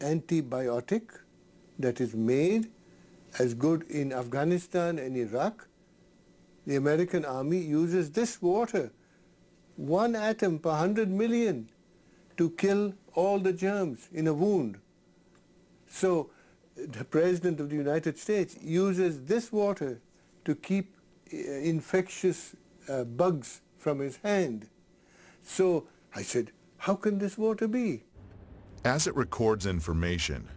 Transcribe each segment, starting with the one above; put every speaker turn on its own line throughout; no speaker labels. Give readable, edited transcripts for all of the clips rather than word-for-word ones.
antibiotic that is made as good in Afghanistan and Iraq. The American army uses this water, 1 atom per 100 million, to kill all the germs in a wound. So the President of the United States uses this water to keep infectious bugs from his hand. So I said, how can this water be?
As it records information,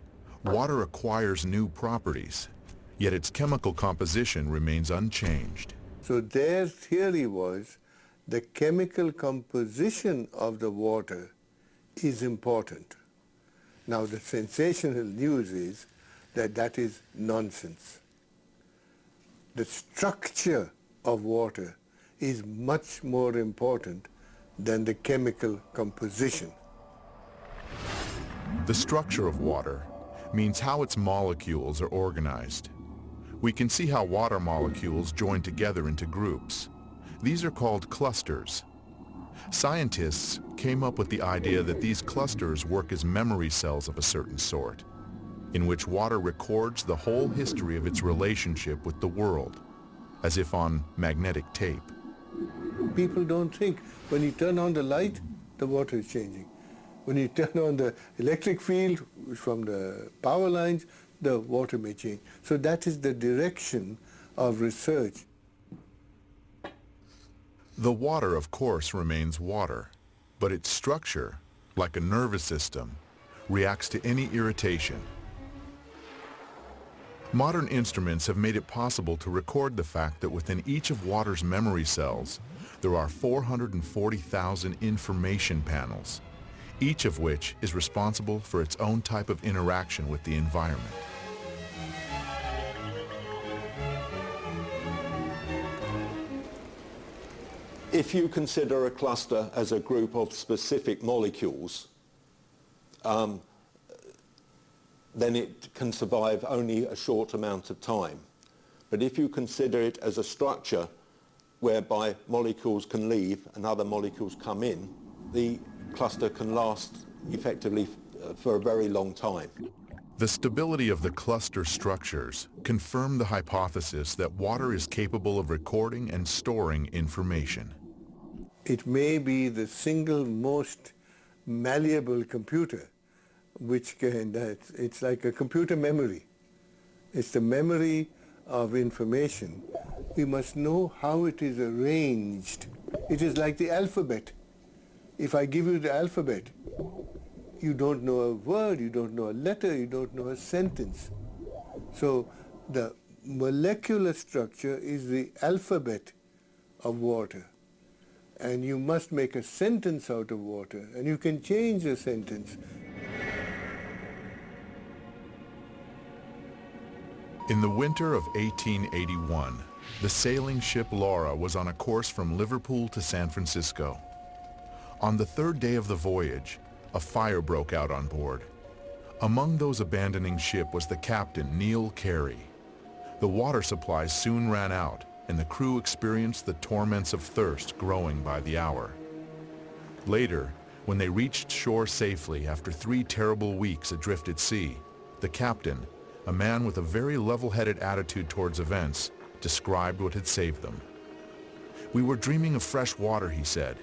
water acquires new properties, yet its chemical composition remains unchanged.
So their theory was the chemical composition of the water is important. Now the sensational news is that that is nonsense. The structure of water is much more important than the chemical composition.
The structure of water means how its molecules are organized. We can see how water molecules join together into groups. These are called clusters. Scientists came up with the idea that these clusters work as memory cells of a certain sort, in which water records the whole history of its relationship with the world, as if on magnetic tape.
People don't think when you turn on the light, the water is changing. When you turn on the electric field from the power lines, the water may change. So that is the direction of research.
The water, of course, remains water, but its structure, like a nervous system, reacts to any irritation. Modern instruments have made it possible to record the fact that within each of water's memory cells, there are 440,000 information panels, each of which is responsible for its own type of interaction with the environment.
If you consider a cluster as a group of specific molecules, then it can survive only a short amount of time. But if you consider it as a structure whereby molecules can leave and other molecules come in, the cluster can last effectively for a very long time.
The stability of the cluster structures confirm the hypothesis that water is capable of recording and storing information.
It may be the single most malleable computer, which can, it's like a computer memory. It's the memory of information. We must know how it is arranged. It is like the alphabet. If I give you the alphabet, you don't know a word, you don't know a letter, you don't know a sentence. So the molecular structure is the alphabet of water. And you must make a sentence out of water, and you can change a sentence.
In the winter of 1881, the sailing ship Laura was on a course from Liverpool to San Francisco. On the third day of the voyage, a fire broke out on board. Among those abandoning ship was the captain, Neil Carey. The water supplies soon ran out, and the crew experienced the torments of thirst growing by the hour. Later, when they reached shore safely after 3 terrible weeks adrift at sea, the captain, a man with a very level-headed attitude towards events, described what had saved them. "We were dreaming of fresh water," he said.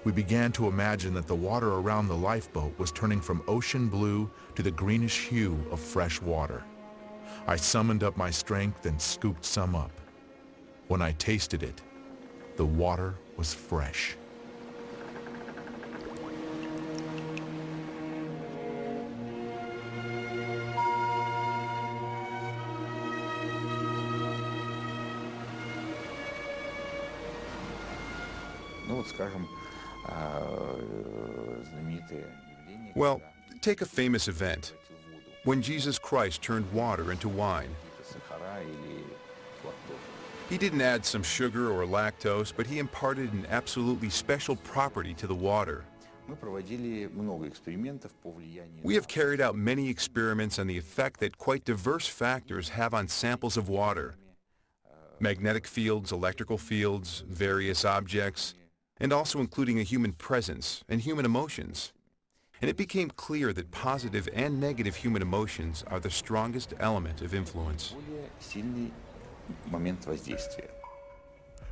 "We began to imagine that the water around the lifeboat was turning from ocean blue to the greenish hue of fresh water. I summoned up my strength and scooped some up. When I tasted it, the water was fresh."
Well, take a famous event, when Jesus Christ turned water into wine. He didn't add some sugar or lactose, but he imparted an absolutely special property to the water. We have carried out many experiments on the effect that quite diverse factors have on samples of water. Magnetic fields, electrical fields, various objects, and also including a human presence and human emotions. and it became clear that positive and negative human emotions are the strongest element of influence.
более сильный момент воздействия.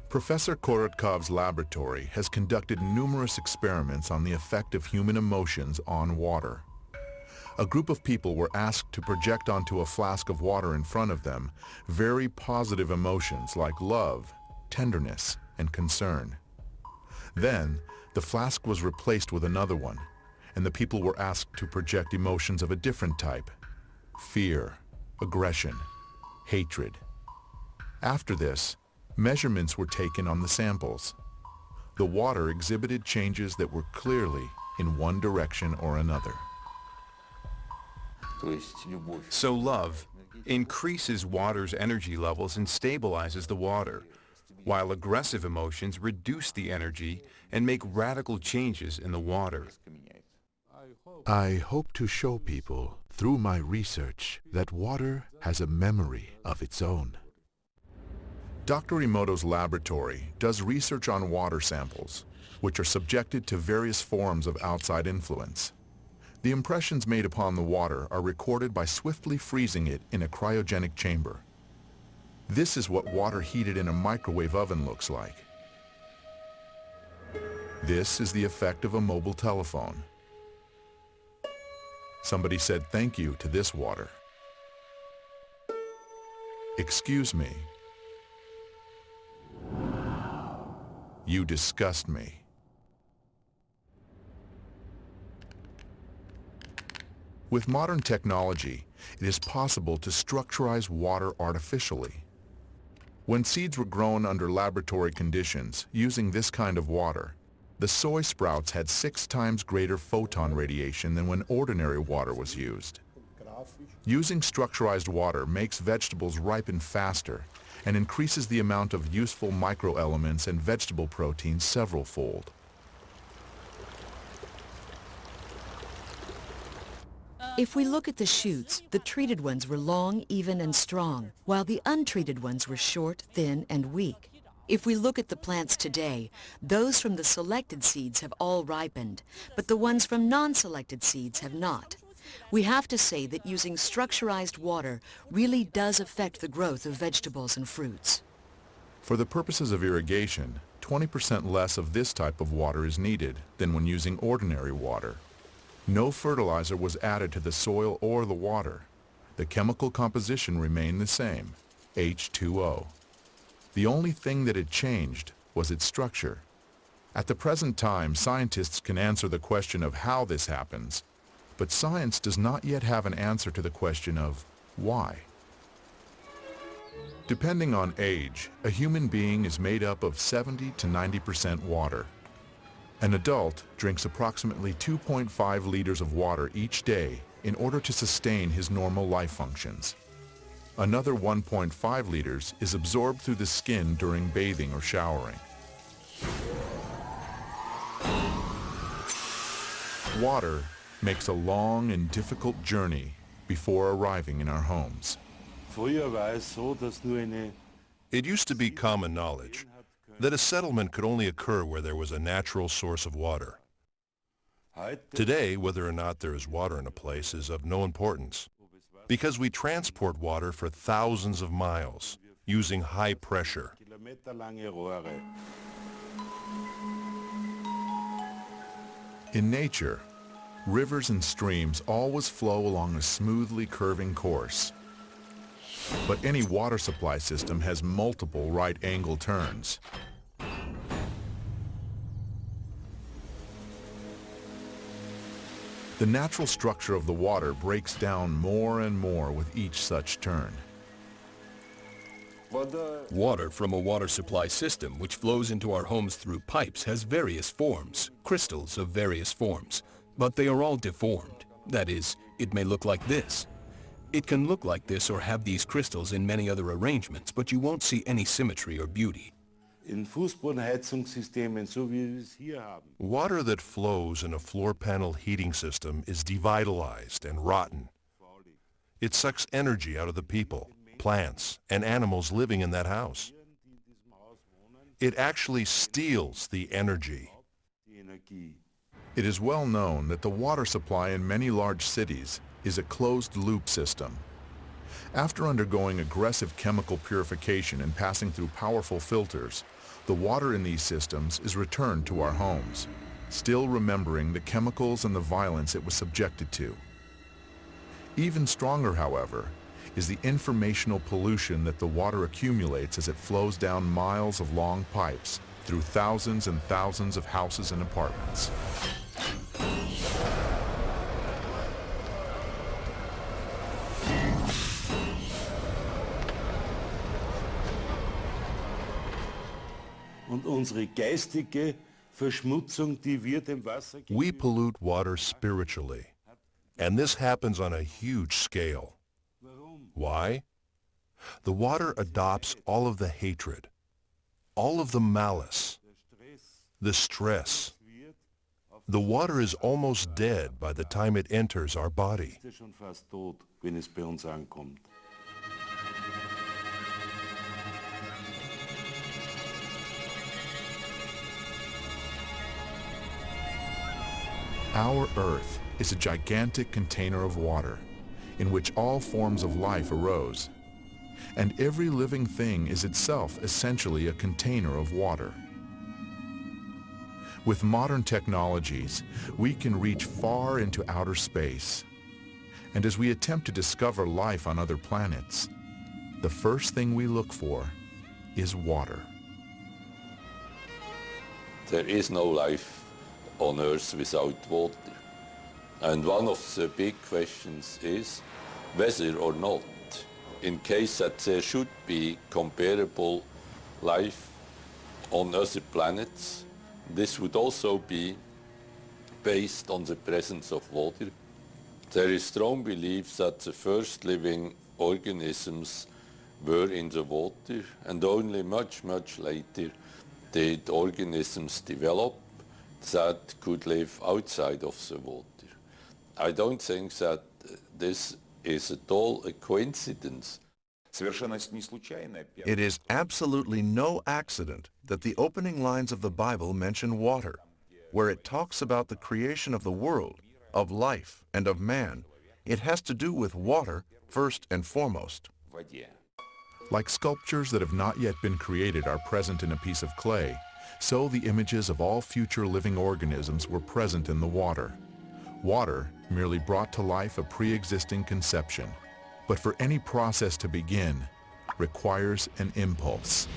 Professor Korotkov's laboratory has conducted numerous experiments on the effect of human emotions on water. A group of people were asked to project onto a flask of water in front of them very positive emotions like love, tenderness, and concern. Then, the flask was replaced with another one, and the people were asked to project emotions of a different type: fear, aggression, hatred. After this, measurements were taken on the samples. The water exhibited changes that were clearly in one direction or another.
То есть любовь.
So love increases water's energy levels and stabilizes the water, while aggressive emotions reduce the energy and make radical changes in the water.
I hope to show people through my research that water has a memory of its own. Dr. Emoto's laboratory does research on water samples, which are subjected to various forms of outside influence. The impressions made upon the water are recorded by swiftly freezing it in a cryogenic chamber. This is what water heated in a microwave oven looks like. This is the effect of a mobile telephone. Somebody said thank you to this water. Excuse me. You disgust me. With modern technology, it is possible to structurize water artificially. When seeds were grown under laboratory conditions using this kind of water, the soy sprouts had 6 times greater photon radiation than when ordinary water was used. Using structurized water makes vegetables ripen faster and increases the amount of useful microelements and vegetable proteins several-fold.
If we look at the shoots, the treated ones were long, even, and strong, while the untreated ones were short, thin, and weak. If we look at the plants today, those from the selected seeds have all ripened, but the ones from non-selected seeds have not. We have to say that using structurized water really does affect the growth of vegetables and fruits.
For the purposes of irrigation, 20% less of this type of water is needed than when using ordinary water. No fertilizer was added to the soil or the water. The chemical composition remained the same, H2O. The only thing that had changed was its structure. At the present time, scientists can answer the question of how this happens, but science does not yet have an answer to the question of why. Depending on age, a human being is made up of 70 to 90% water. An adult drinks approximately 2.5 liters of water each day in order to sustain his normal life functions. Another 1.5 liters is absorbed through the skin during bathing or showering. Water makes a long and difficult journey before arriving in our homes.
It used to be common knowledge that a settlement could only occur where there was a natural source of water. Today, whether or not there is water in a place is of no importance, because we transport water for thousands of miles using high pressure.
In nature, rivers and streams always flow along a smoothly curving course. But any water supply system has multiple right-angle turns. The natural structure of the water breaks down more and more with each such turn.
Water from a water supply system which flows into our homes through pipes has various forms, crystals of various forms, but they are all deformed. That is, it may look like this. It can look like this or have these crystals in many other arrangements, but you won't see any symmetry or beauty.
Water that flows in a floor panel heating system is devitalized and rotten. It sucks energy out of the people, plants, and animals living in that house. It actually steals the energy.
It is well known that the water supply in many large cities is a closed-loop system. After undergoing aggressive chemical purification and passing through powerful filters, the water in these systems is returned to our homes, still remembering the chemicals and the violence it was subjected to. Even stronger, however, is the informational pollution that the water accumulates as it flows down miles of long pipes through thousands and thousands of houses and apartments.
Und unsere geistige Verschmutzung, die wir dem Wasser geben.
We pollute water spiritually, and this happens on a huge scale. Why? The water adopts all of the hatred, all of the malice, the stress. The water is almost dead by the time it enters our body.
Ist schon fast tot, wenn es bei uns ankommt.
Our Earth is a gigantic container of water, in which all forms of life arose. And every living thing is itself essentially a container of water. With modern technologies, we can reach far into outer space. And as we attempt to discover life on other planets, the first thing we look for is water.
There is no life on Earth without water. And one of the big questions is whether or not, in case that there should be comparable life on other planets, this would also be based on the presence of water. There is strong belief that the first living organisms were in the water, and only much, much later did organisms develop that could live outside of the water. I don't think that this is at all a coincidence.
It is absolutely no accident that the opening lines of the Bible mention water, where it talks about the creation of the world, of life, and of man. It has to do with water first and foremost.
Like sculptures that have not yet been created are present in a piece of clay, so the images of all future living organisms were present in the water. Water merely brought to life a pre-existing conception, but for any process to begin, requires an impulse.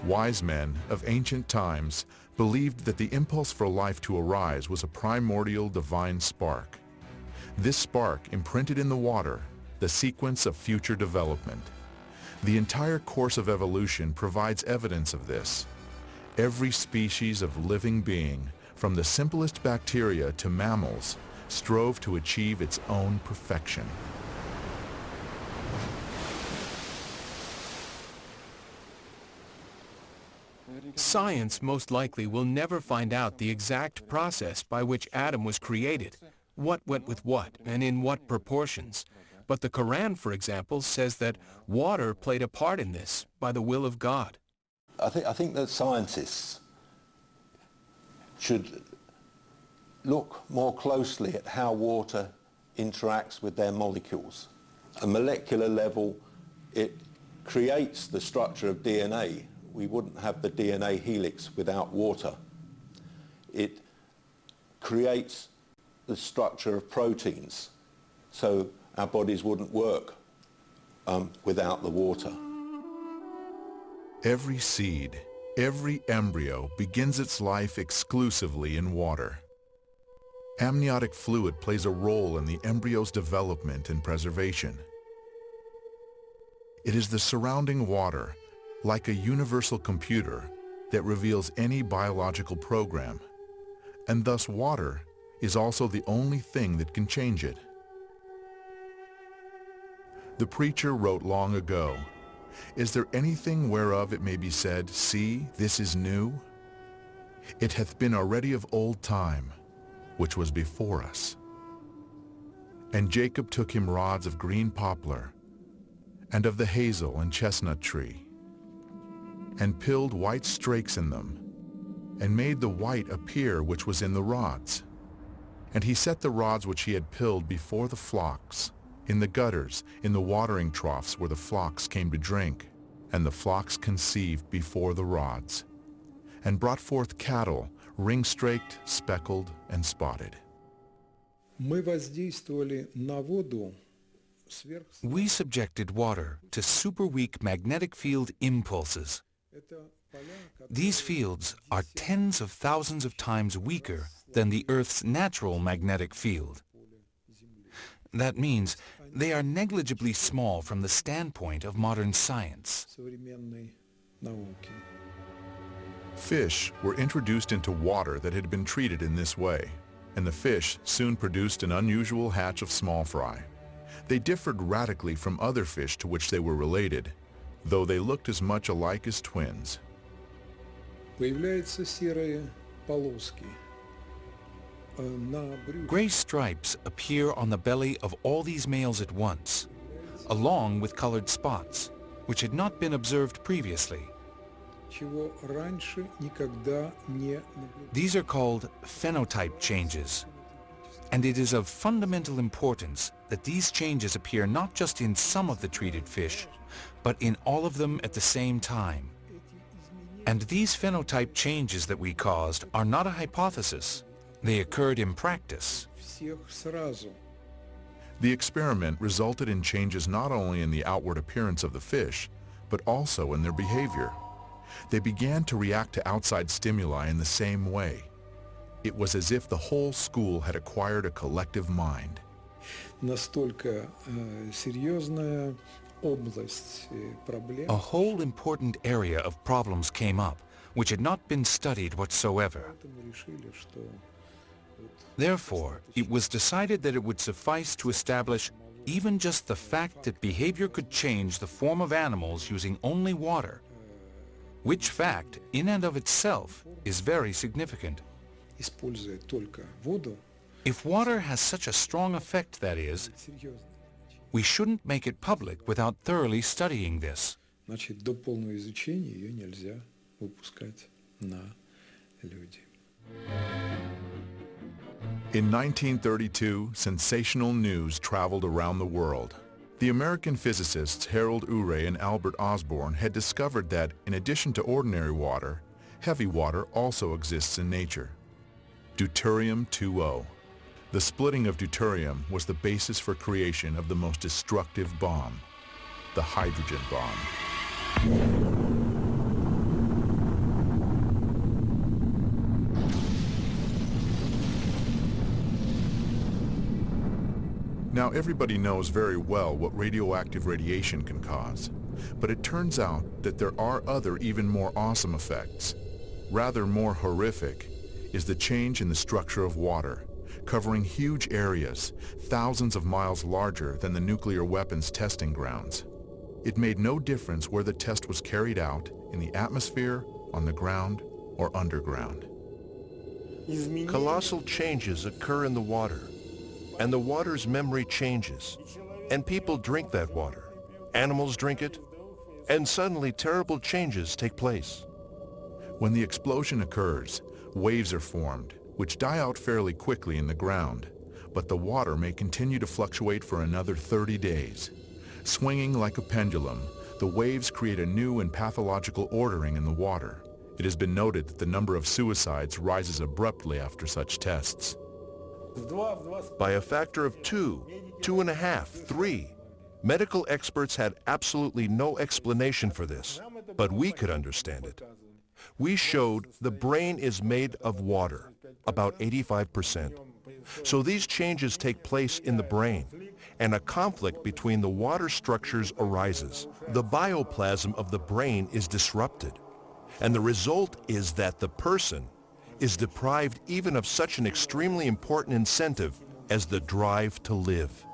Wise men of ancient times believed that the impulse for life to arise was a primordial divine spark. This spark imprinted in the water the sequence of future development. The entire course of evolution provides evidence of this. Every species of living being, from the simplest bacteria to mammals, strove to achieve its own perfection.
Science most likely will never find out the exact process by which Adam was created, what went with what, and in what proportions. But the Quran, for example, says that water played a part in this by the will of God.
I think that scientists should look more closely at how water interacts with their molecules. At a molecular level, it creates the structure of DNA. We wouldn't have the DNA helix without water. It creates the structure of proteins, so our bodies wouldn't work without the water.
Every seed, every embryo begins its life exclusively in water. Amniotic fluid plays a role in the embryo's development and preservation. It is the surrounding water, like a universal computer, that reveals any biological program, and thus water is also the only thing that can change it. The preacher wrote long ago, "Is there anything whereof it may be said, See, this is new? It hath been already of old time, which was before us. And Jacob took him rods of green poplar, and of the hazel and chestnut tree, and pilled white strakes in them, and made the white appear which was in the rods. And he set the rods which he had pilled before the flocks, in the gutters, in the watering troughs where the flocks came to drink, and the flocks conceived before the rods, and brought forth cattle, ring-straked, speckled, and spotted.
We subjected water to super-weak magnetic field impulses. These fields are tens of thousands of times weaker than the Earth's natural magnetic field. That means they are negligibly small from the standpoint of modern science.
Fish were introduced into water that had been treated in this way, and the fish soon produced an unusual hatch of small fry. They differed radically from other fish to which they were related, though they looked as much alike as twins.
Gray stripes appear on the belly of all these males at once, along with colored spots, which had not been observed previously. These are called phenotype changes, and it is of fundamental importance that these changes appear not just in some of the treated fish, but in all of them at the same time. And these phenotype changes that we caused are not a hypothesis. They occurred in practice.
The experiment resulted in changes not only in the outward appearance of the fish, but also in their behavior. They began to react to outside stimuli in the same way. It was as if the whole school had acquired a collective mind.
A whole important area of problems came up, which had not been studied whatsoever. Therefore, it was decided that it would suffice to establish even just the fact that behavior could change the form of animals using only water, which fact, in and of itself, is very significant. If water has such a strong effect, that is, we shouldn't make it public without thoroughly studying this.
In 1932, sensational news traveled around the world. The American physicists Harold Urey and Albert Osborne had discovered that, in addition to ordinary water, heavy water also exists in nature. Deuterium-2O. The splitting of deuterium was the basis for creation of the most destructive bomb, the hydrogen bomb. Now, everybody knows very well what radioactive radiation can cause, but it turns out that there are other even more awesome effects. Rather more horrific is the change in the structure of water, covering huge areas, thousands of miles larger than the nuclear weapons testing grounds. It made no difference where the test was carried out, in the atmosphere, on the ground, or underground.
Colossal changes occur in the water, and the water's memory changes, and people drink that water. Animals drink it, and suddenly terrible changes take place.
When the explosion occurs, waves are formed, which die out fairly quickly in the ground, but the water may continue to fluctuate for another 30 days. Swinging like a pendulum, the waves create a new and pathological ordering in the water. It has been noted that the number of suicides rises abruptly after such tests.
By a factor of 2, 2.5, 3. Medical experts had absolutely no explanation for this, but we could understand it. We showed the brain is made of water, about 85%. So these changes take place in the brain, and a conflict between the water structures arises. The bioplasm of the brain is disrupted, and the result is that the person is deprived even of such an extremely important incentive as the drive to live.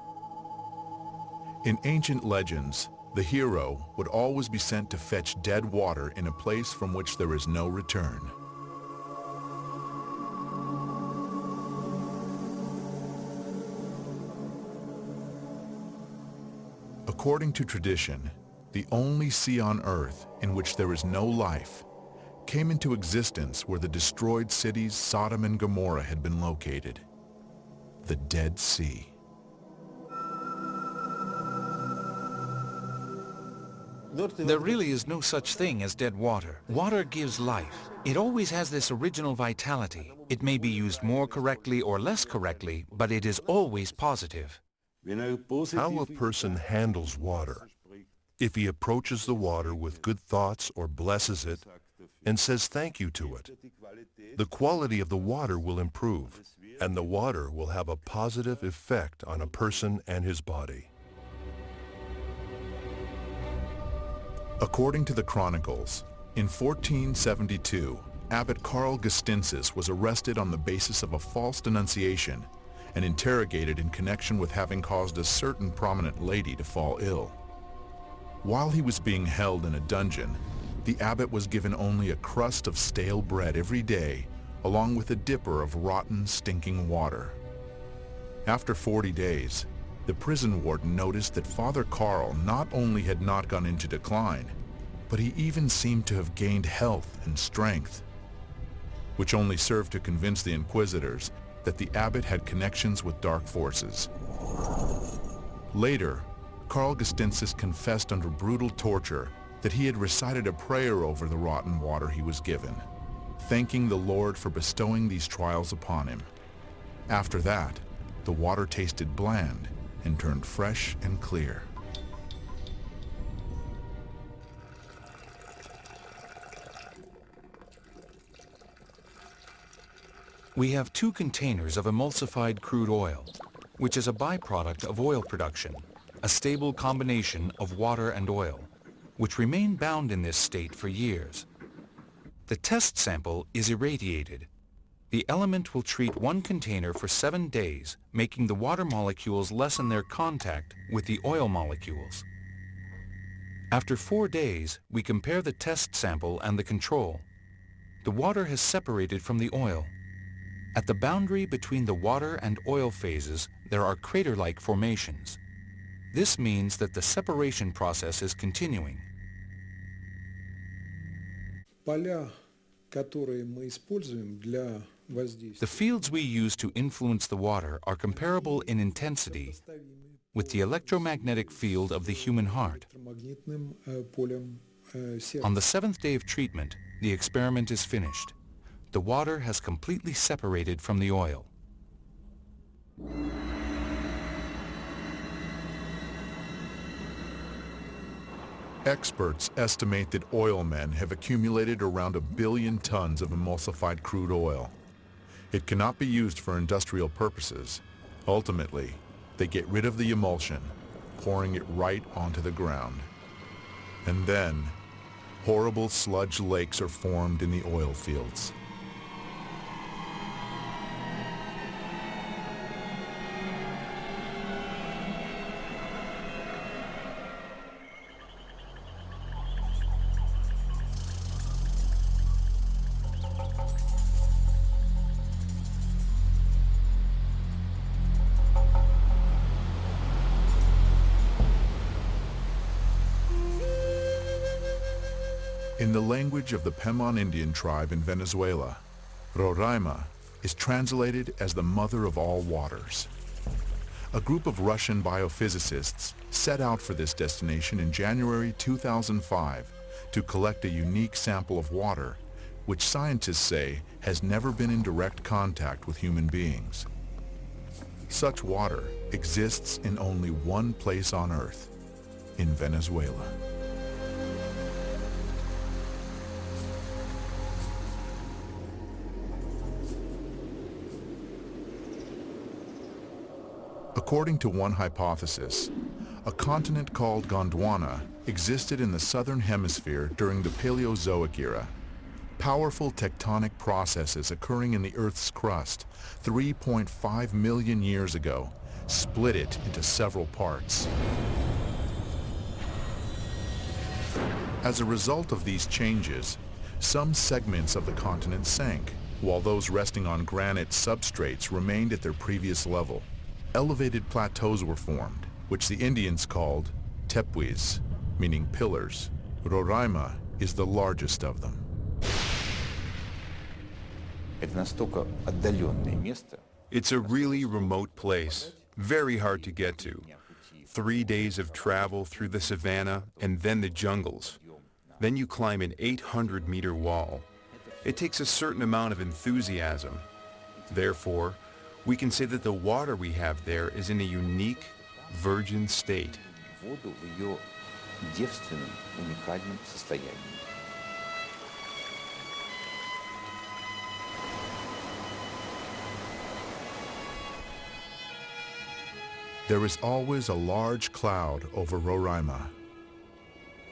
In ancient legends, the hero would always be sent to fetch dead water in a place from which there is no return. According to tradition, the only sea on earth in which there is no life came into existence where the destroyed cities Sodom and Gomorrah had been located, the Dead Sea.
There really is no such thing as dead water. Water gives life. It always has this original vitality. It may be used more correctly or less correctly, but it is always positive.
How a person handles water, if he approaches the water with good thoughts or blesses it and says thank you to it, the quality of the water will improve, and the water will have a positive effect on a person and his body.
According to the Chronicles, in 1472, Abbot Karl Gestinsis was arrested on the basis of a false denunciation and interrogated in connection with having caused a certain prominent lady to fall ill. While he was being held in a dungeon, the abbot was given only a crust of stale bread every day, along with a dipper of rotten, stinking water. After 40 days, the prison warden noticed that Father Karl not only had not gone into decline, but he even seemed to have gained health and strength, which only served to convince the inquisitors that the abbot had connections with dark forces. Later, Karl Gestinsis confessed under brutal torture that he had recited a prayer over the rotten water he was given, thanking the Lord for bestowing these trials upon him. After that, the water tasted bland and turned fresh and clear.
We have 2 containers of emulsified crude oil, which is a byproduct of oil production, a stable combination of water and oil, which remain bound in this state for years. The test sample is irradiated. The element will treat 1 container for 7 days, making the water molecules lessen their contact with the oil molecules. After 4 days, we compare the test sample and the control. The water has separated from the oil. At the boundary between the water and oil phases, there are crater-like formations. This means that the separation process is continuing.
Поля, которые мы используем для воздействия.
The fields we use to influence the water are comparable in intensity with the electromagnetic field of the human heart. On the 7th day of treatment, the experiment is finished. The water has completely separated from the oil.
Experts estimate that oilmen have accumulated around 1 billion tons of emulsified crude oil. It cannot be used for industrial purposes. Ultimately, they get rid of the emulsion, pouring it right onto the ground. And then, horrible sludge lakes are formed in the oil fields. In the language of the Pemon Indian tribe in Venezuela, Roraima is translated as the mother of all waters. A group of Russian biophysicists set out for this destination in January 2005 to collect a unique sample of water, which scientists say has never been in direct contact with human beings. Such water exists in only one place on Earth, in Venezuela. According to one hypothesis, a continent called Gondwana existed in the southern hemisphere during the Paleozoic era. Powerful tectonic processes occurring in the Earth's crust 3.5 million years ago split it into several parts. As a result of these changes, some segments of the continent sank, while those resting on granite substrates remained at their previous level. Elevated plateaus were formed, which the Indians called Tepuis, meaning pillars. Roraima is the largest of them.
Это настолько отдаленное место.
It's a really remote place, very hard to get to. 3 days of travel through the savanna and then the jungles. Then you climb an 800-meter wall. It takes a certain amount of enthusiasm. Therefore, we can say that the water we have there is in a unique, virgin state.
Воду в ее девственном, уникальном состоянии.
There is always a large cloud over Roraima.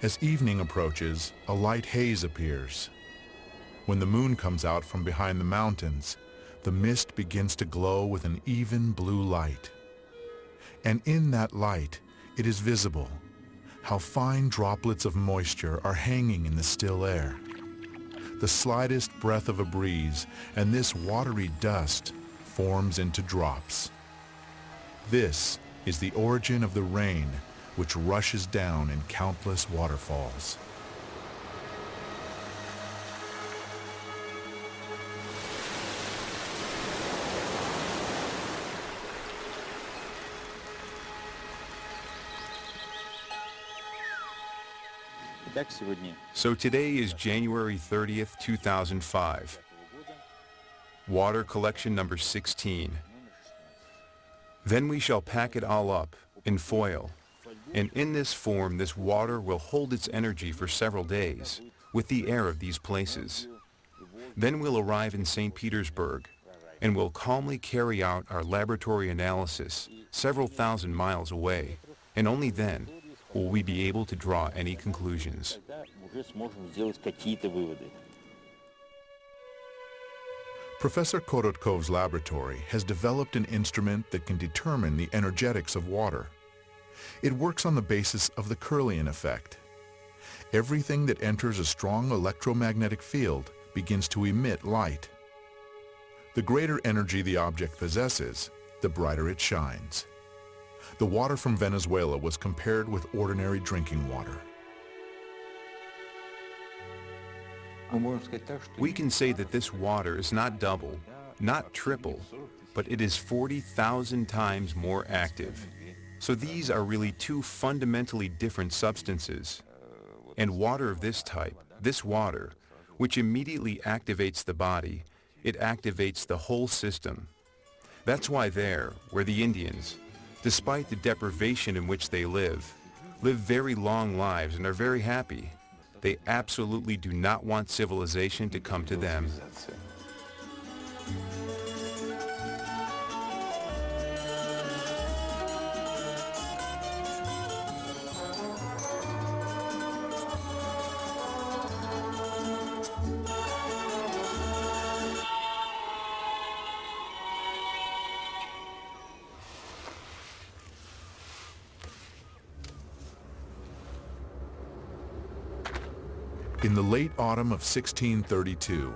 As evening approaches, a light haze appears. When the moon comes out from behind the mountains, the mist begins to glow with an even blue light. And in that light, it is visible how fine droplets of moisture are hanging in the still air. The slightest breath of a breeze, and this watery dust forms into drops. This is the origin of the rain which rushes down in countless waterfalls.
So today is January 30th, 2005. Water collection number 16. Then we shall pack it all up in foil, and in this form this water will hold its energy for several days with the air of these places. Then we'll arrive in St. Petersburg, and we'll calmly carry out our laboratory analysis several thousand miles away, and only then will we be able to draw any conclusions.
Professor Korotkov's laboratory has developed an instrument that can determine the energetics of water. It works on the basis of the Kirlian effect. Everything that enters a strong electromagnetic field begins to emit light. The greater energy the object possesses, the brighter it shines. The water from Venezuela was compared with ordinary drinking water.
We can say that this water is not double, not triple, but it is 40,000 times more active. So these are really two fundamentally different substances. And water of this type, this water, which immediately activates the body, it activates the whole system. That's why there, where the Indians, despite the deprivation in which they live very long lives and are very happy. They absolutely do not want civilization to come to them.
In the late autumn of 1632,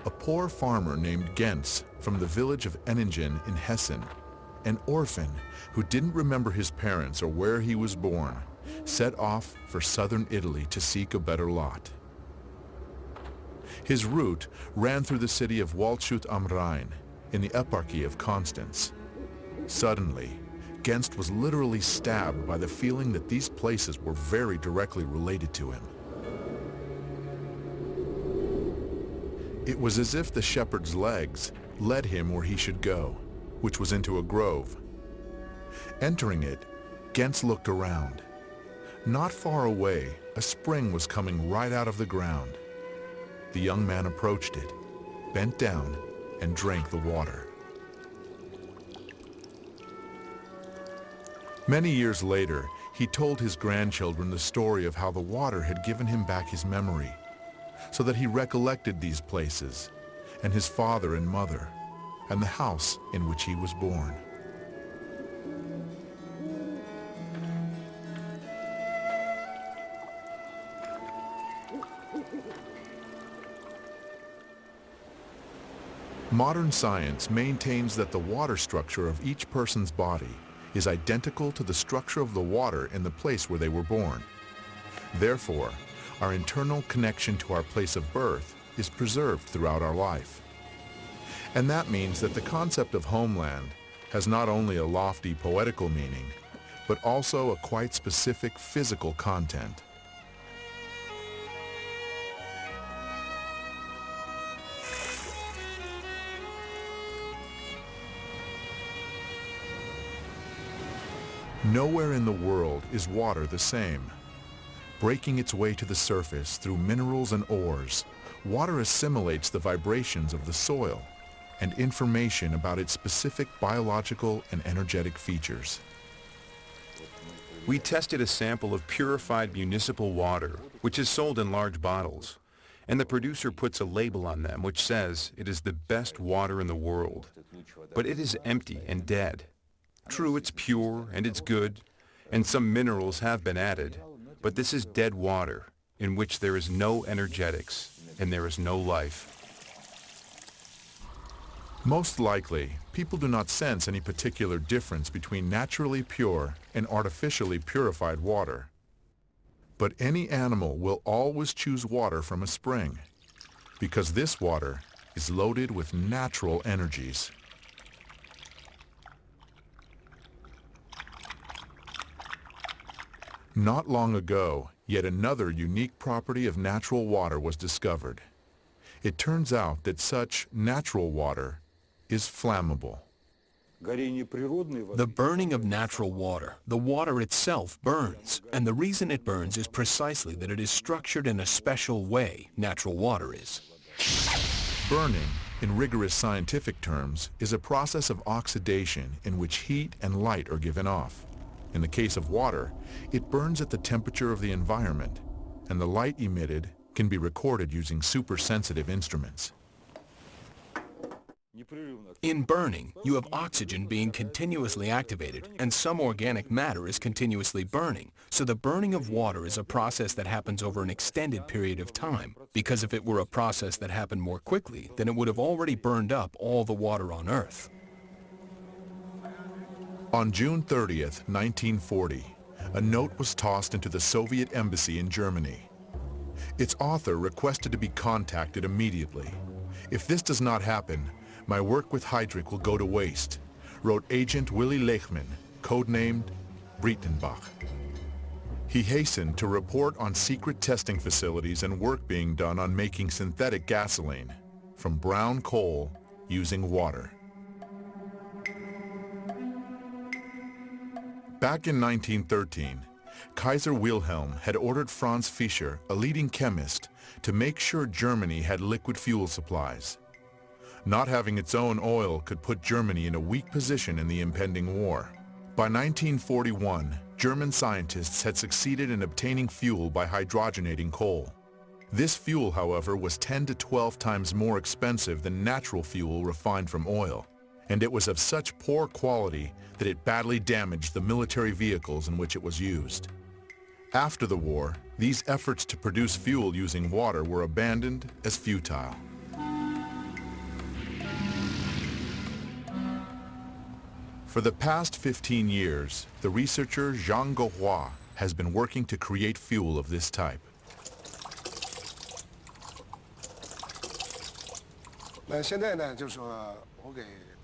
a poor farmer named Gens from the village of Enningen in Hessen, an orphan who didn't remember his parents or where he was born, set off for southern Italy to seek a better lot. His route ran through the city of Waldshut am Rhein in the eparchy of Constance. Suddenly, Gens was literally stabbed by the feeling that these places were very directly related to him. It was as if the shepherd's legs led him where he should go, which was into a grove. Entering it, Gens looked around. Not far away, a spring was coming right out of the ground. The young man approached it, bent down, and drank the water. Many years later, he told his grandchildren the story of how the water had given him back his memory, so that he recollected these places, and his father and mother, and the house in which he was born. Modern science maintains that the water structure of each person's body is identical to the structure of the water in the place where they were born. Therefore, our internal connection to our place of birth is preserved throughout our life. And that means that the concept of homeland has not only a lofty poetical meaning, but also a quite specific physical content. Nowhere in the world is water the same. Breaking its way to the surface through minerals and ores, water assimilates the vibrations of the soil and information about its specific biological and energetic features.
We tested a sample of purified municipal water, which is sold in large bottles, and the producer puts a label on them which says it is the best water in the world, but it is empty and dead. True, it's pure and it's good, and some minerals have been added, but this is dead water in which there is no energetics and there is no life.
Most likely, people do not sense any particular difference between naturally pure and artificially purified water. But any animal will always choose water from a spring, because this water is loaded with natural energies. Not long ago, yet another unique property of natural water was discovered. It turns out that such natural water is flammable.
The burning of natural water, the water itself burns, and the reason it burns is precisely that it is structured in a special way, natural water is.
Burning, in rigorous scientific terms, is a process of oxidation in which heat and light are given off. In the case of water, it burns at the temperature of the environment, and the light emitted can be recorded using super-sensitive instruments.
In burning, you have oxygen being continuously activated, and some organic matter is continuously burning. So the burning of water is a process that happens over an extended period of time, because if it were a process that happened more quickly, then it would have already burned up all the water on Earth.
On June 30th, 1940, a note was tossed into the Soviet embassy in Germany. Its author requested to be contacted immediately. "If this does not happen, my work with Heydrich will go to waste," wrote Agent Willy Lechman, codenamed Breitenbach. He hastened to report on secret testing facilities and work being done on making synthetic gasoline from brown coal using water. Back in 1913, Kaiser Wilhelm had ordered Franz Fischer, a leading chemist, to make sure Germany had liquid fuel supplies. Not having its own oil could put Germany in a weak position in the impending war. By 1941, German scientists had succeeded in obtaining fuel by hydrogenating coal. This fuel, however, was 10 to 12 times more expensive than natural fuel refined from oil, and it was of such poor quality that it badly damaged the military vehicles in which it was used. After the war, these efforts to produce fuel using water were abandoned as futile. For the past 15 years, the researcher Jean Gaurois has been working to create fuel of this type.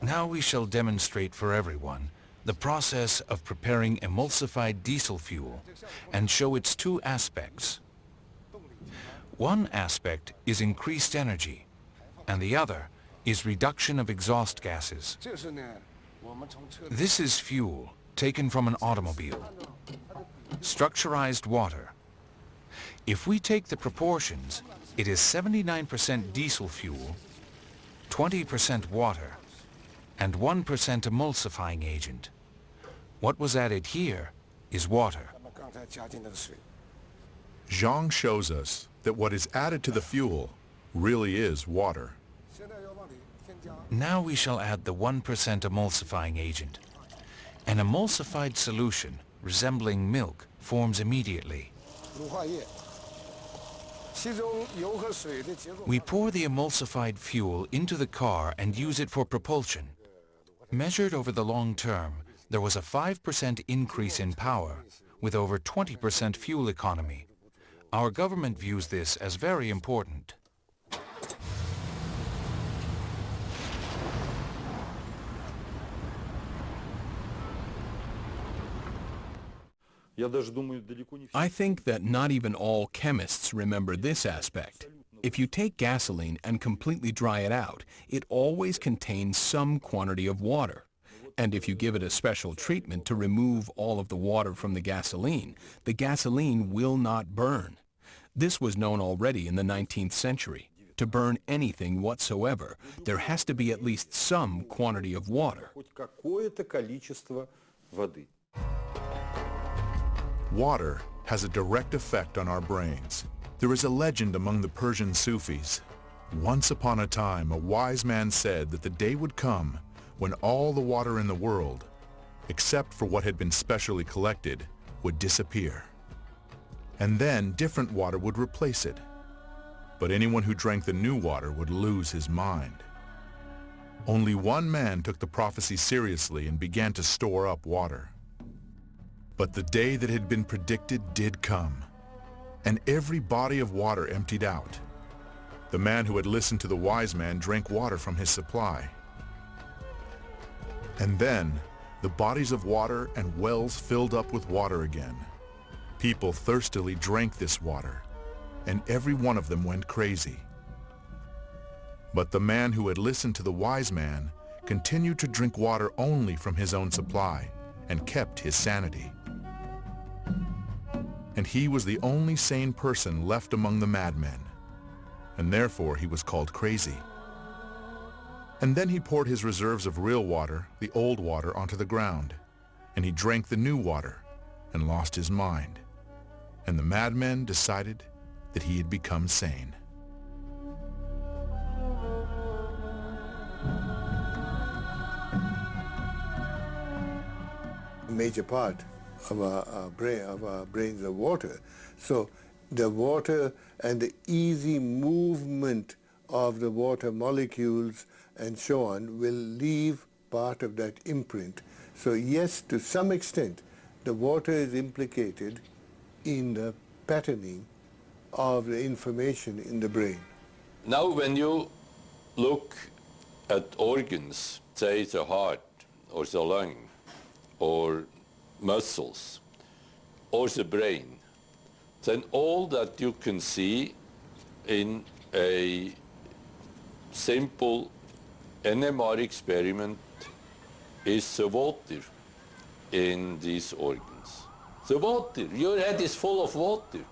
Now we shall demonstrate for everyone the process of preparing emulsified diesel fuel and show its two aspects. One aspect is increased energy, and the other is reduction of exhaust gases. This is fuel taken from an automobile. Structurized water. If we take the proportions, it is 79% diesel fuel, 20% water, and 1% emulsifying agent. What was added here is water.
Zhang shows us that what is added to the fuel really is water.
Now we shall add the 1% emulsifying agent. An emulsified solution resembling milk forms immediately. We pour the emulsified fuel into the car and use it for propulsion. Measured over the long term, there was a 5% increase in power, with over 20% fuel economy. Our government views this as very important.
I think that not even all chemists remember this aspect. If you take gasoline and completely dry it out, it always contains some quantity of water. And if you give it a special treatment to remove all of the water from the gasoline will not burn. This was known already in the 19th century. To burn anything whatsoever, there has to be at least some quantity of water.
Water has a direct effect on our brains. There is a legend among the Persian Sufis. Once upon a time, a wise man said that the day would come when all the water in the world, except for what had been specially collected, would disappear. And then different water would replace it. But anyone who drank the new water would lose his mind. Only one man took the prophecy seriously and began to store up water. But the day that had been predicted did come, and every body of water emptied out. The man who had listened to the wise man drank water from his supply. And then the bodies of water and wells filled up with water again. People thirstily drank this water, and every one of them went crazy. But the man who had listened to the wise man continued to drink water only from his own supply and kept his sanity. And he was the only sane person left among the madmen, and therefore he was called crazy. And then he poured his reserves of real water, the old water, onto the ground, and he drank the new water and lost his mind. And the madmen decided that he had become sane.
A major part of our brains are water. So the water and the easy movement of the water molecules and so on will leave part of that imprint. So yes, to some extent, the water is implicated in the patterning of the information in the brain.
Now when you look at organs, say the heart or the lung or muscles or the brain, then all that you can see in a simple NMR experiment is the water in these organs. The water, your head is full of water.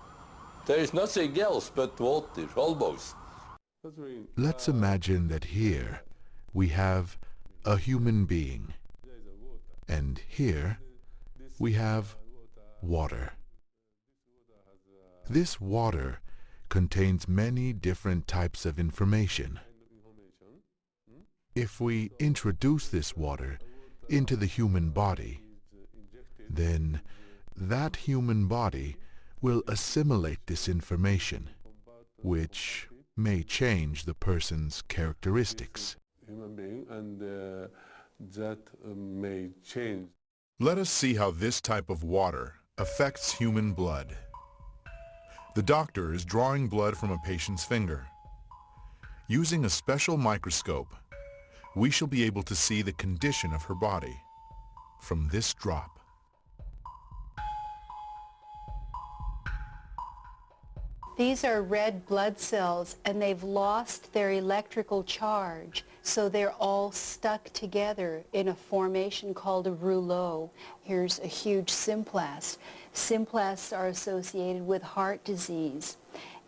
There is nothing else but water, almost.
Let's imagine that here we have a human being, and here we have water. This water contains many different types of information. If we introduce this water into the human body, then that human body will assimilate this information, which may change the person's characteristics.
Human being, and that may change.
Let us see how this type of water affects human blood. The doctor is drawing blood from a patient's finger. Using a special microscope, we shall be able to see the condition of her body from this drop.
These are red blood cells, and they've lost their electrical charge, so they're all stuck together in a formation called a rouleau. Here's a huge symplast. Symplasts are associated with heart disease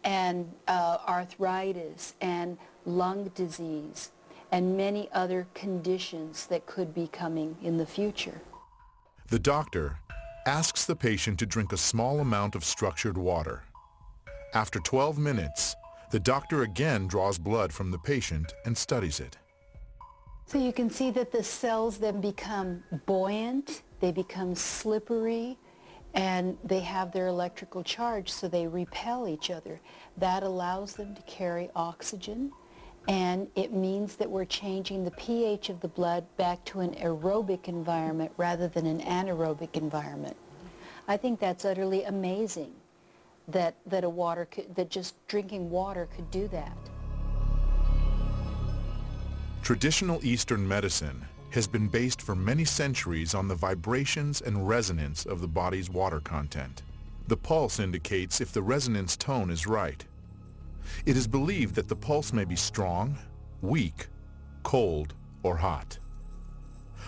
and arthritis and lung disease and many other conditions that could be coming in the future.
The doctor asks the patient to drink a small amount of structured water. After 12 minutes, the doctor again draws blood from the patient and studies it.
So you can see that the cells then become buoyant, they become slippery, and they have their electrical charge, so they repel each other. That allows them to carry oxygen And it means that we're changing the pH of the blood back to an aerobic environment rather than an anaerobic environment. I think that's utterly amazing that just drinking water could do that.
Traditional Eastern medicine has been based for many centuries on the vibrations and resonance of the body's water content. The pulse indicates if the resonance tone is right. It is believed that the pulse may be strong, weak, cold, or hot.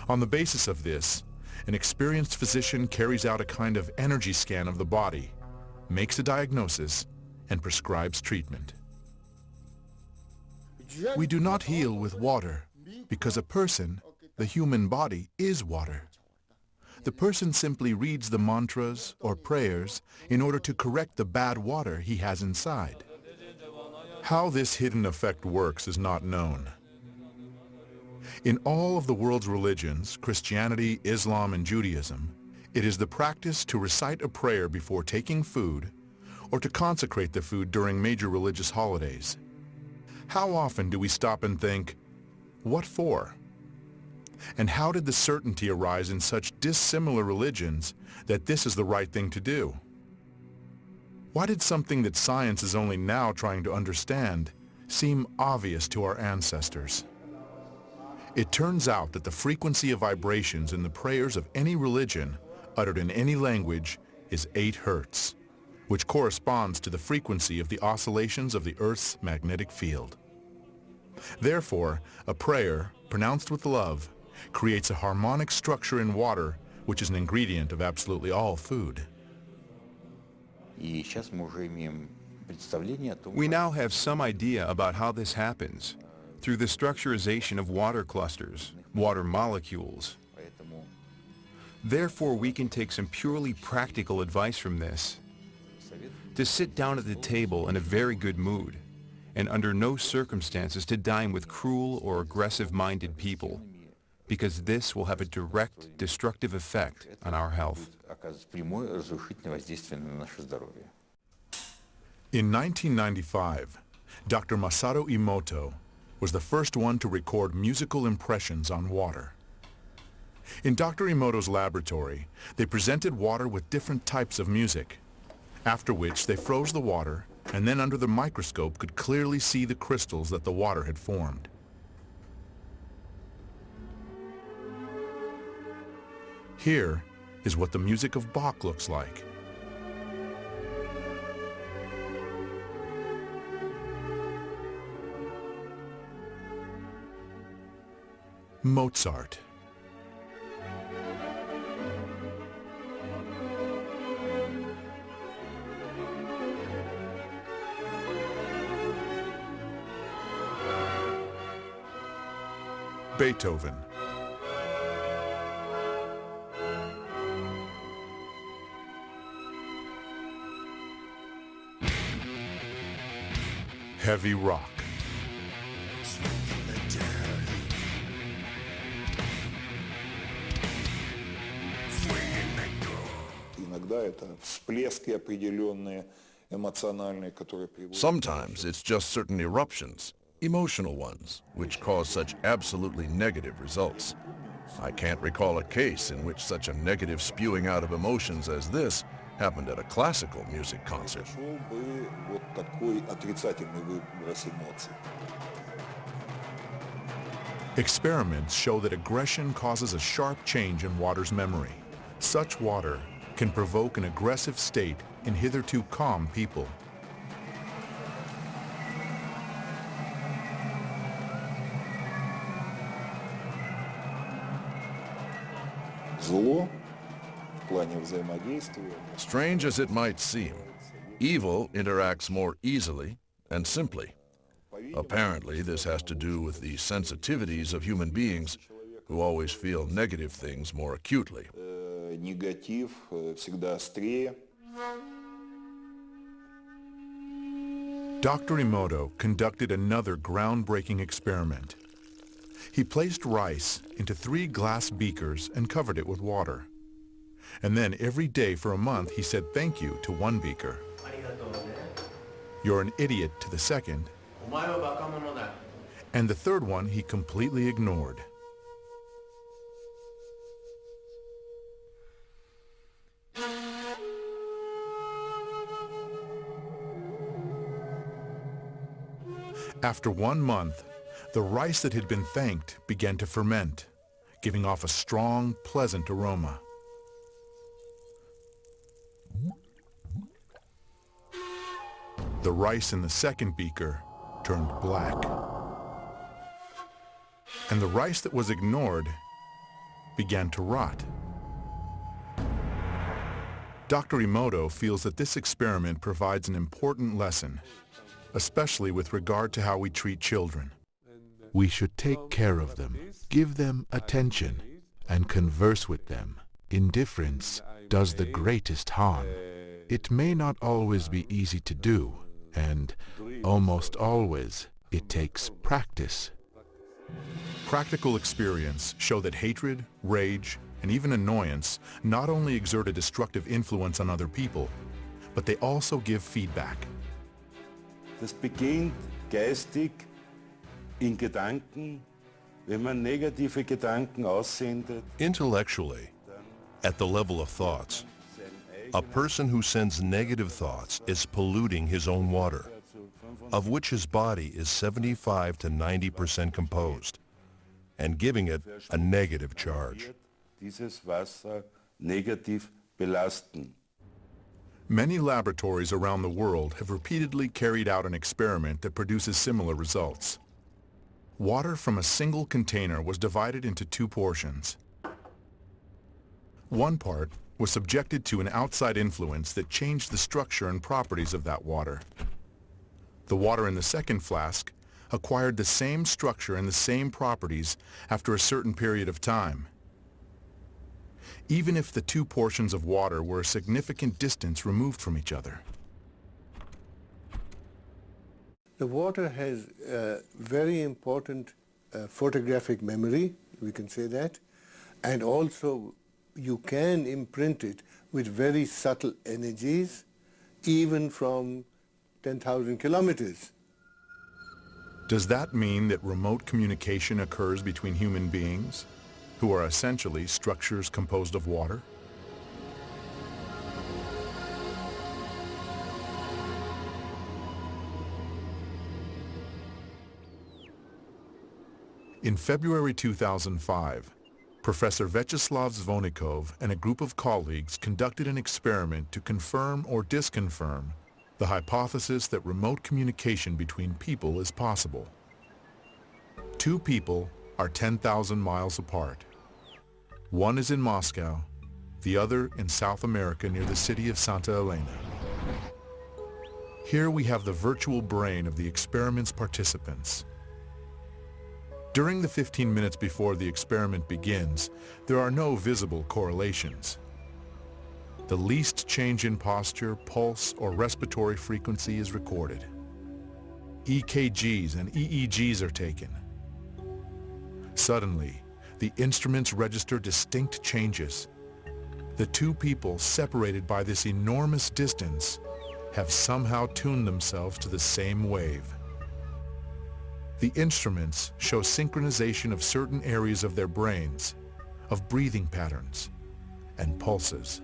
On the basis of this, an experienced physician carries out a kind of energy scan of the body, makes a diagnosis, and prescribes treatment. We do not heal with water because a person, the human body, is water. The person simply reads the mantras or prayers in order to correct the bad water he has inside. How this hidden effect works is not known. In all of the world's religions, Christianity, Islam, and Judaism, it is the practice to recite a prayer before taking food or to consecrate the food during major religious holidays. How often do we stop and think, what for? And how did the certainty arise in such dissimilar religions that this is the right thing to do? Why did something that science is only now trying to understand seem obvious to our ancestors? It turns out that the frequency of vibrations in the prayers of any religion uttered in any language is 8 Hertz, which corresponds to the frequency of the oscillations of the Earth's magnetic field. Therefore, a prayer, pronounced with love, creates a harmonic structure in water, which is an ingredient of absolutely all food.
We now have some idea about how this happens through the structurization of water clusters, water molecules. Therefore, we can take some purely practical advice from this. To sit down at the table in a very good mood, and under no circumstances to dine with cruel or aggressive-minded people, because this will have a direct destructive effect on our health.
In 1995, Dr. Masaru Emoto was the first one to record musical impressions on water. In Dr. Emoto's laboratory, they presented water with different types of music, after which they froze the water and then under the microscope could clearly see the crystals that the water had formed. Here is what the music of Bach looks like. Mozart. Beethoven. Heavy rock.
Sometimes it's just certain eruptions, emotional ones, which cause such absolutely negative results. I can't recall a case in which such a negative spewing out of emotions as this happened at a classical music concert.
Experiments show that aggression causes a sharp change in water's memory. Such water can provoke an aggressive state in hitherto calm people.
Strange as it might seem, evil interacts more easily and simply. Apparently, this has to do with the sensitivities of human beings who always feel negative things more acutely.
Dr. Emoto conducted another groundbreaking experiment. He placed rice into 3 glass beakers and covered it with water. And then every day for a month he said thank you to one beaker. You're an idiot to the second. And the third one he completely ignored. After 1 month, the rice that had been thanked began to ferment, giving off a strong, pleasant aroma. The rice in the second beaker turned black. And the rice that was ignored began to rot. Dr. Emoto feels that this experiment provides an important lesson, especially with regard to how we treat children.
We should take care of them, give them attention, and converse with them. Indifference does the greatest harm. It may not always be easy to do, and almost always it takes practice.
Practical experience show that hatred, rage, and even annoyance not only exert a destructive influence on other people, but they also give feedback.
Das beginnt geistig in Gedanken, wenn man negative Gedanken aussendet.
Intellectually, at the level of thoughts, a person who sends negative thoughts is polluting his own water, of which his body is 75 to 90% composed, and giving it a negative charge.
Dieses Wasser negativ belasten.
Many laboratories around the world have repeatedly carried out an experiment that produces similar results. Water from a single container was divided into 2 portions. One part was subjected to an outside influence that changed the structure and properties of that water. The water in the second flask acquired the same structure and the same properties after a certain period of time. Even if the 2 portions of water were a significant distance removed from each other.
The water has very important photographic memory, we can say that, and also you can imprint it with very subtle energies, even from 10,000 kilometers.
Does that mean that remote communication occurs between human beings, who are essentially structures composed of water? In February 2005, Professor Vyacheslav Zvonikov and a group of colleagues conducted an experiment to confirm or disconfirm the hypothesis that remote communication between people is possible. 2 people are 10,000 miles apart. One is in Moscow, the other in South America near the city of Santa Elena. Here we have the virtual brain of the experiment's participants. During the 15 minutes before the experiment begins, there are no visible correlations. The least change in posture, pulse, or respiratory frequency is recorded. EKGs and EEGs are taken. Suddenly, the instruments register distinct changes. The 2 people separated by this enormous distance have somehow tuned themselves to the same wave. The instruments show synchronization of certain areas of their brains, of breathing patterns, and pulses.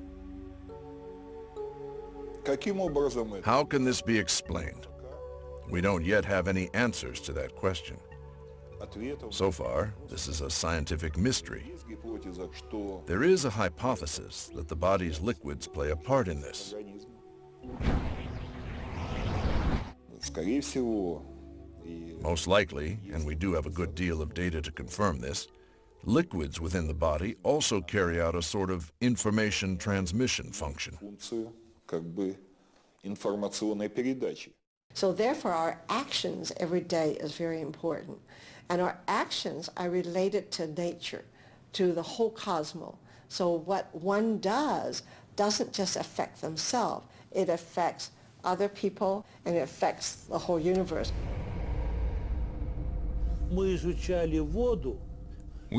How can this be explained? We don't yet have any answers to that question. So far, this is a scientific mystery. There is a hypothesis that the body's liquids play a part in this. Most likely, and we do have a good deal of data to confirm this, liquids within the body also carry out a sort of information transmission function.
So therefore our actions every day is very important. And our actions are related to nature, to the whole cosmos. So what one does doesn't just affect themselves, it affects other people and it affects the whole universe.
We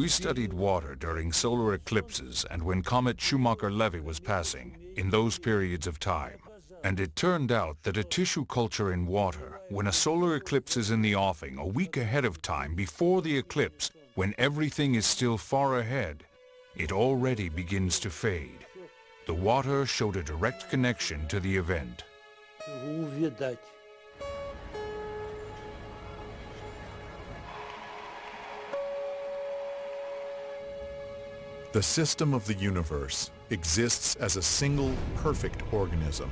studied water during solar eclipses and when Comet Schumacher-Levy was passing, in those periods of time. And it turned out that a tissue culture in water
when a solar eclipse is in the offing, a week ahead of time, before the eclipse, when everything is still far ahead, it already begins to fade. The water showed a direct connection to the event.
The system of the universe exists as a single, perfect organism.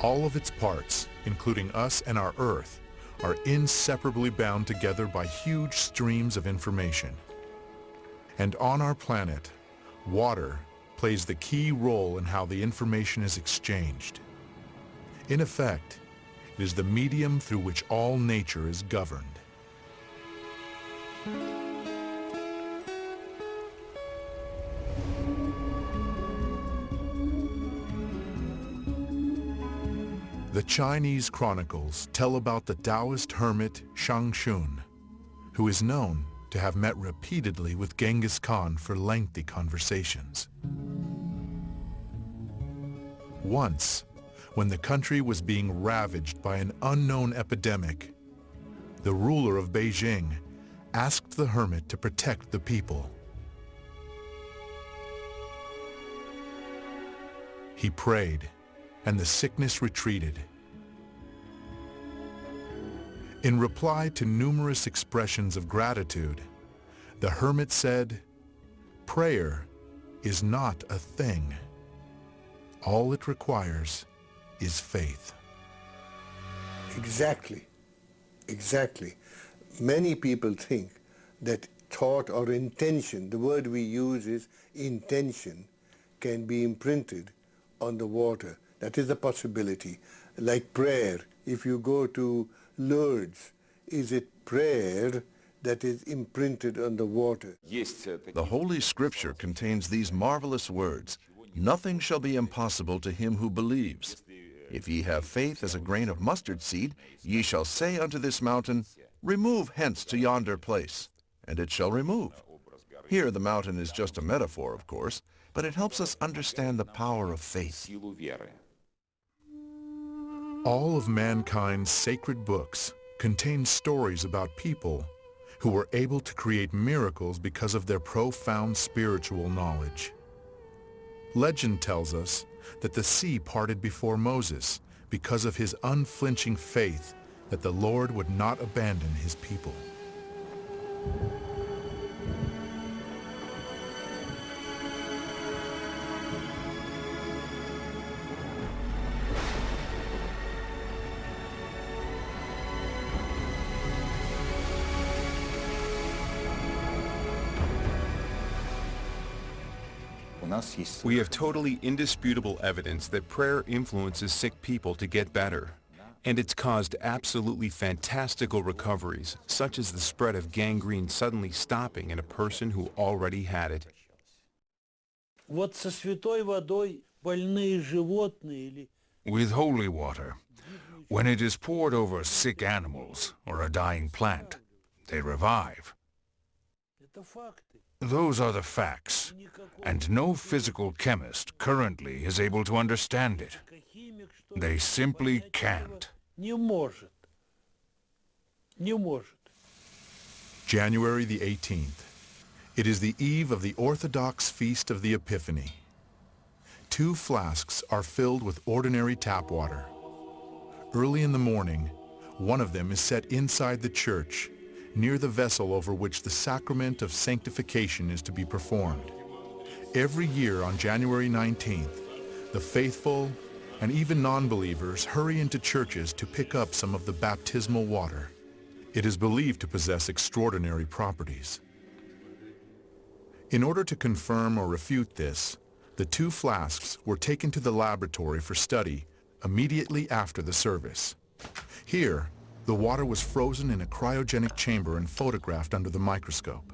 All of its parts, including us and our Earth, are inseparably bound together by huge streams of information. And on our planet, water plays the key role in how the information is exchanged. In effect, it is the medium through which all nature is governed. The Chinese chronicles tell about the Taoist hermit Shang Xun, who is known to have met repeatedly with Genghis Khan for lengthy conversations. Once, when the country was being ravaged by an unknown epidemic, the ruler of Beijing asked the hermit to protect the people. He prayed, and the sickness retreated. In reply to numerous expressions of gratitude, the hermit said, "Prayer is not a thing. All it requires is faith."
Exactly. Exactly. Many people think that thought or intention, the word we use is intention, can be imprinted on the water. That is a possibility. Like prayer, if you go to Lourdes, is it prayer that is imprinted on the water?
The Holy Scripture contains these marvelous words, "Nothing shall be impossible to him who believes. If ye have faith as a grain of mustard seed, ye shall say unto this mountain, Remove hence to yonder place, and it shall remove." Here the mountain is just a metaphor, of course, but it helps us understand the power of faith.
All of mankind's sacred books contain stories about people who were able to create miracles because of their profound spiritual knowledge. Legend tells us that the sea parted before Moses because of his unflinching faith that the Lord would not abandon his people.
We have totally indisputable evidence that prayer influences sick people to get better. And it's caused absolutely fantastical recoveries, such as the spread of gangrene suddenly stopping in a person who already had it.
With holy water, when it is poured over sick animals or a dying plant, they revive. Those are the facts, and no physical chemist currently is able to understand it. They simply can't.
January the 18th. It is the eve of the Orthodox Feast of the Epiphany. 2 flasks are filled with ordinary tap water. Early in the morning, one of them is set inside the church, near the vessel over which the sacrament of sanctification is to be performed. Every year on January 19th, the faithful and even non-believers hurry into churches to pick up some of the baptismal water. It is believed to possess extraordinary properties. In order to confirm or refute this, the 2 flasks were taken to the laboratory for study immediately after the service. Here, the water was frozen in a cryogenic chamber and photographed under the microscope.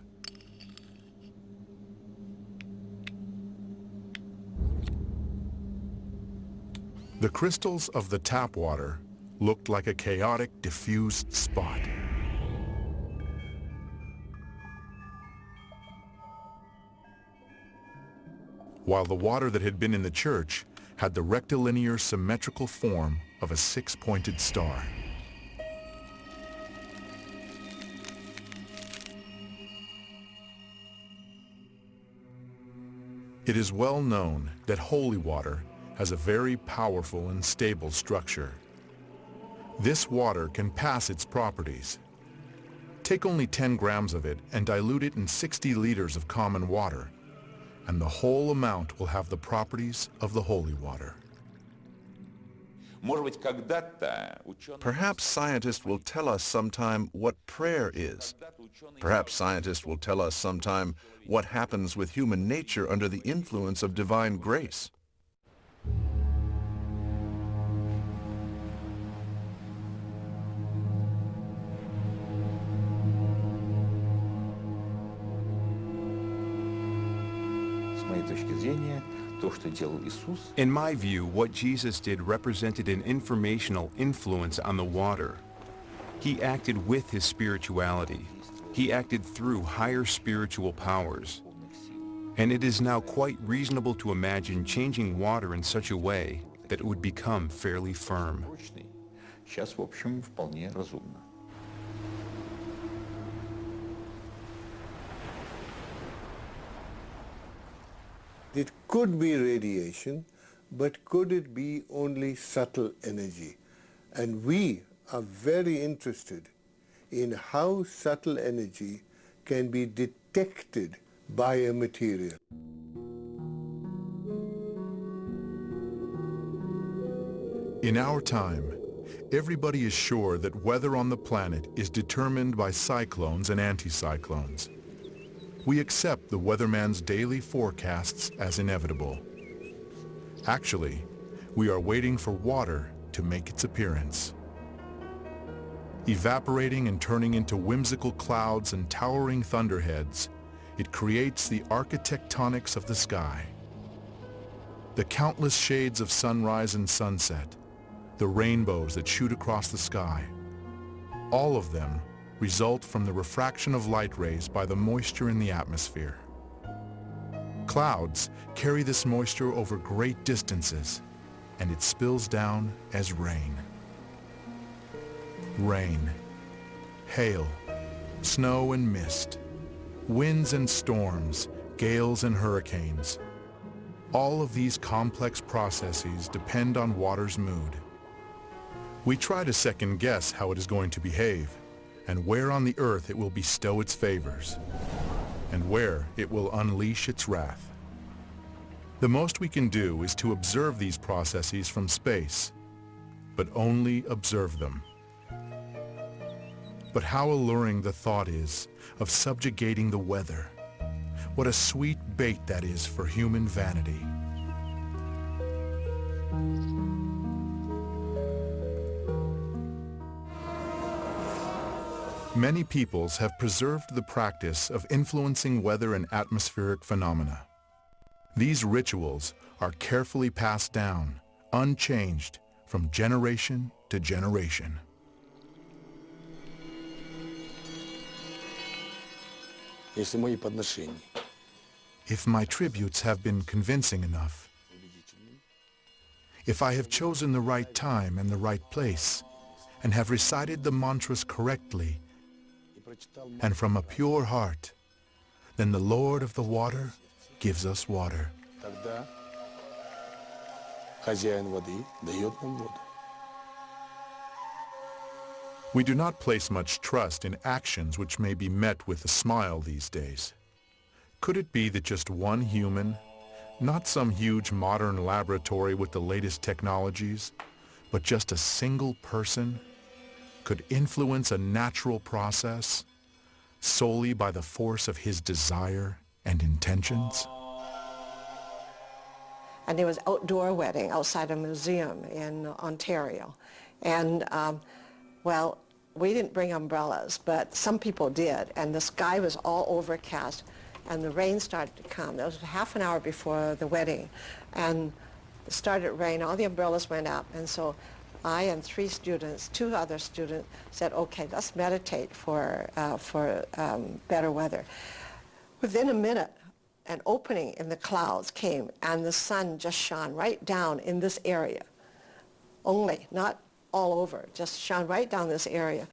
The crystals of the tap water looked like a chaotic, diffused spot. While the water that had been in the church had the rectilinear symmetrical form of a 6-pointed star. It is well known that holy water has a very powerful and stable structure. This water can pass its properties. Take only 10 grams of it and dilute it in 60 liters of common water, and the whole amount will have the properties of the holy water.
Perhaps scientists will tell us sometime what prayer is. Perhaps scientists will tell us sometime what happens with human nature under the influence of divine grace.
In my view, what Jesus did represented an informational influence on the water. He acted with his spirituality. He acted through higher spiritual powers. And it is now quite reasonable to imagine changing water in such a way that it would become fairly firm.
It could be radiation, but could it be only subtle energy? And we are very interested in how subtle energy can be detected by a material.
In our time, everybody is sure that weather on the planet is determined by cyclones and anticyclones. We accept the weatherman's daily forecasts as inevitable. Actually, we are waiting for water to make its appearance. Evaporating and turning into whimsical clouds and towering thunderheads, it creates the architectonics of the sky. The countless shades of sunrise and sunset, the rainbows that shoot across the sky, all of them result from the refraction of light rays by the moisture in the atmosphere. Clouds carry this moisture over great distances, and it spills down as rain. Rain, hail, snow and mist, winds and storms, gales and hurricanes. All of these complex processes depend on water's mood. We try to second guess how it is going to behave, and where on the earth it will bestow its favors, and where it will unleash its wrath. The most we can do is to observe these processes from space, but only observe them. But how alluring the thought is of subjugating the weather. What a sweet bait that is for human vanity. Many peoples have preserved the practice of influencing weather and atmospheric phenomena. These rituals are carefully passed down, unchanged, from generation to generation. If my tributes have been convincing enough, if I have chosen the right time and the right place, and have recited the mantras correctly, and from a pure heart, then the Lord of the water gives us water. We do not place much trust in actions which may be met with a smile these days. Could it be that just one human, not some huge modern laboratory with the latest technologies, but just a single person, could influence a natural process solely by the force of his desire and intentions?
And there was outdoor wedding outside a museum in Ontario. And, well, we didn't bring umbrellas, but some people did. And the sky was all overcast, and the rain started to come. That was half an hour before the wedding. And it started to rain. All the umbrellas went up. And so I and two other students said, okay, let's meditate for better weather. Within a minute, an opening in the clouds came, and the sun just shone right down in this area. Only, not all over, just shone right down this area.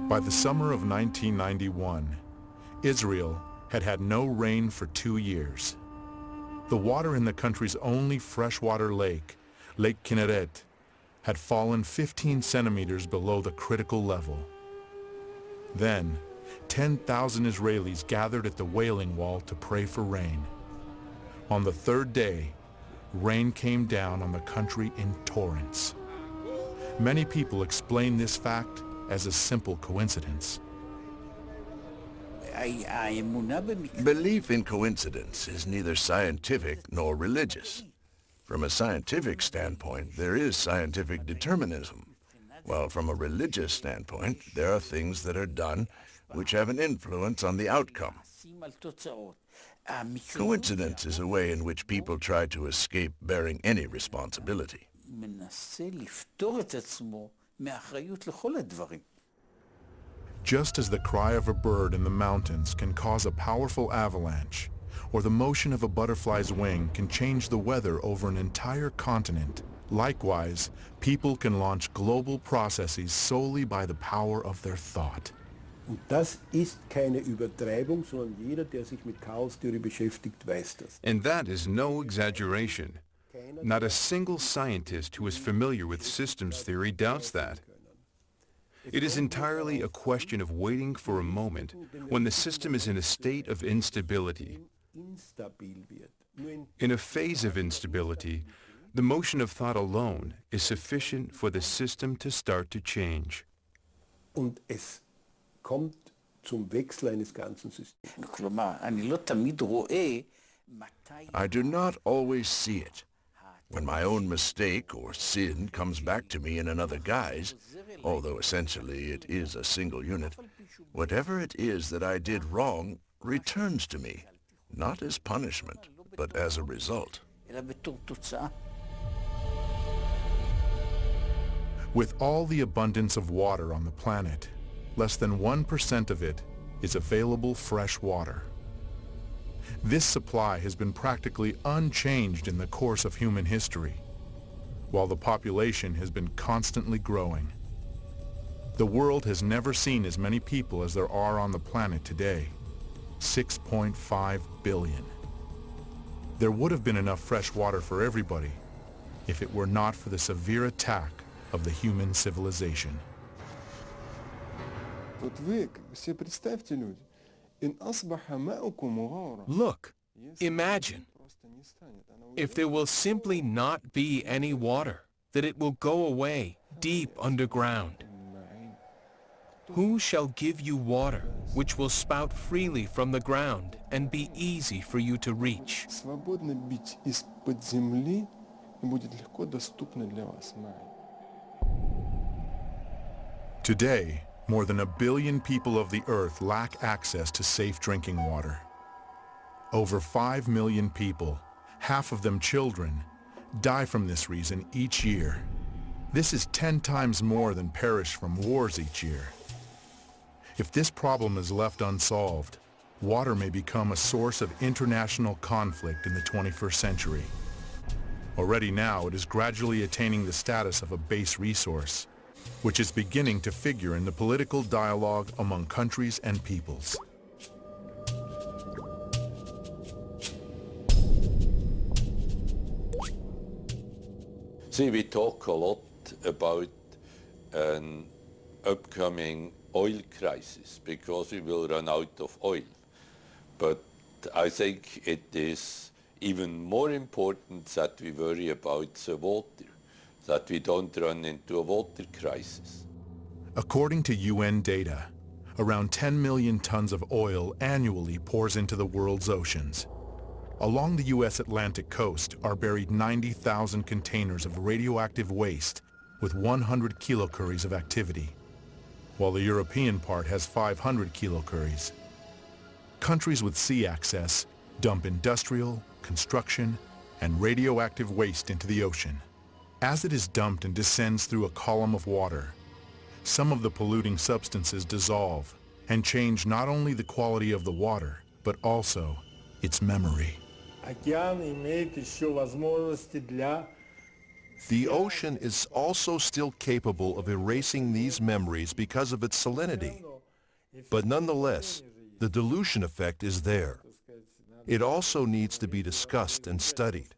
By the summer of 1991, Israel had had no rain for 2 years. The water in the country's only freshwater lake, Lake Kinneret, had fallen 15 centimeters below the critical level. Then, 10,000 Israelis gathered at the Wailing Wall to pray for rain. On the third day, rain came down on the country in torrents. Many people explain this fact as a simple coincidence.
Belief in coincidence is neither scientific nor religious. From a scientific standpoint, there is scientific determinism, while from a religious standpoint, there are things that are done which have an influence on the outcome. Coincidence is a way in which people try to escape bearing any responsibility.
Just as the cry of a bird in the mountains can cause a powerful avalanche, or the motion of a butterfly's wing can change the weather over an entire continent, likewise, people can launch global processes solely by the power of their thought.
Und das ist keine Übertreibung, sondern jeder, der sich mit Chaostheorie beschäftigt, weiß das.
And that is no exaggeration. Not a single scientist who is familiar with systems theory doubts that. It is entirely a question of waiting for a moment when the system is in a state of instability. In a phase of instability, the motion of thought alone is sufficient for the system to start to change.
Und es kommt zum Wechsel eines ganzen Systems.
I do not always see it. When my own mistake or sin comes back to me in another guise, although essentially it is a single unit, whatever it is that I did wrong returns to me, not as punishment, but as a result.
With all the abundance of water on the planet, less than 1% of it is available fresh water. This supply has been practically unchanged in the course of human history, while the population has been constantly growing. The world has never seen as many people as there are on the planet today, 6.5 billion. There would have been enough fresh water for everybody if it were not for the severe attack of the human civilization.
Look, imagine, if there will simply not be any water, that it will go away deep underground. Who shall give you water which will spout freely from the ground and be easy for you to reach?
Today, more than 1 billion people of the earth lack access to safe drinking water. Over 5 million people, half of them children, die from this reason each year. This is 10 times more than perish from wars each year. If this problem is left unsolved, water may become a source of international conflict in the 21st century. Already now, it is gradually attaining the status of a base resource, which is beginning to figure in the political dialogue among countries and peoples.
See, we talk a lot about an upcoming oil crisis because we will run out of oil. But I think it is even more important that we worry about the water, that we don't run into a water crisis.
According to UN data, around 10 million tons of oil annually pours into the world's oceans. Along the U.S. Atlantic coast are buried 90,000 containers of radioactive waste with 100 kilocuries of activity, while the European part has 500 kilocuries. Countries with sea access dump industrial, construction, and radioactive waste into the ocean. As it is dumped and descends through a column of water, some of the polluting substances dissolve and change not only the quality of the water, but also its memory.
The ocean is also still capable of erasing these memories because of its salinity. But nonetheless, the dilution effect is there. It also needs to be discussed and studied.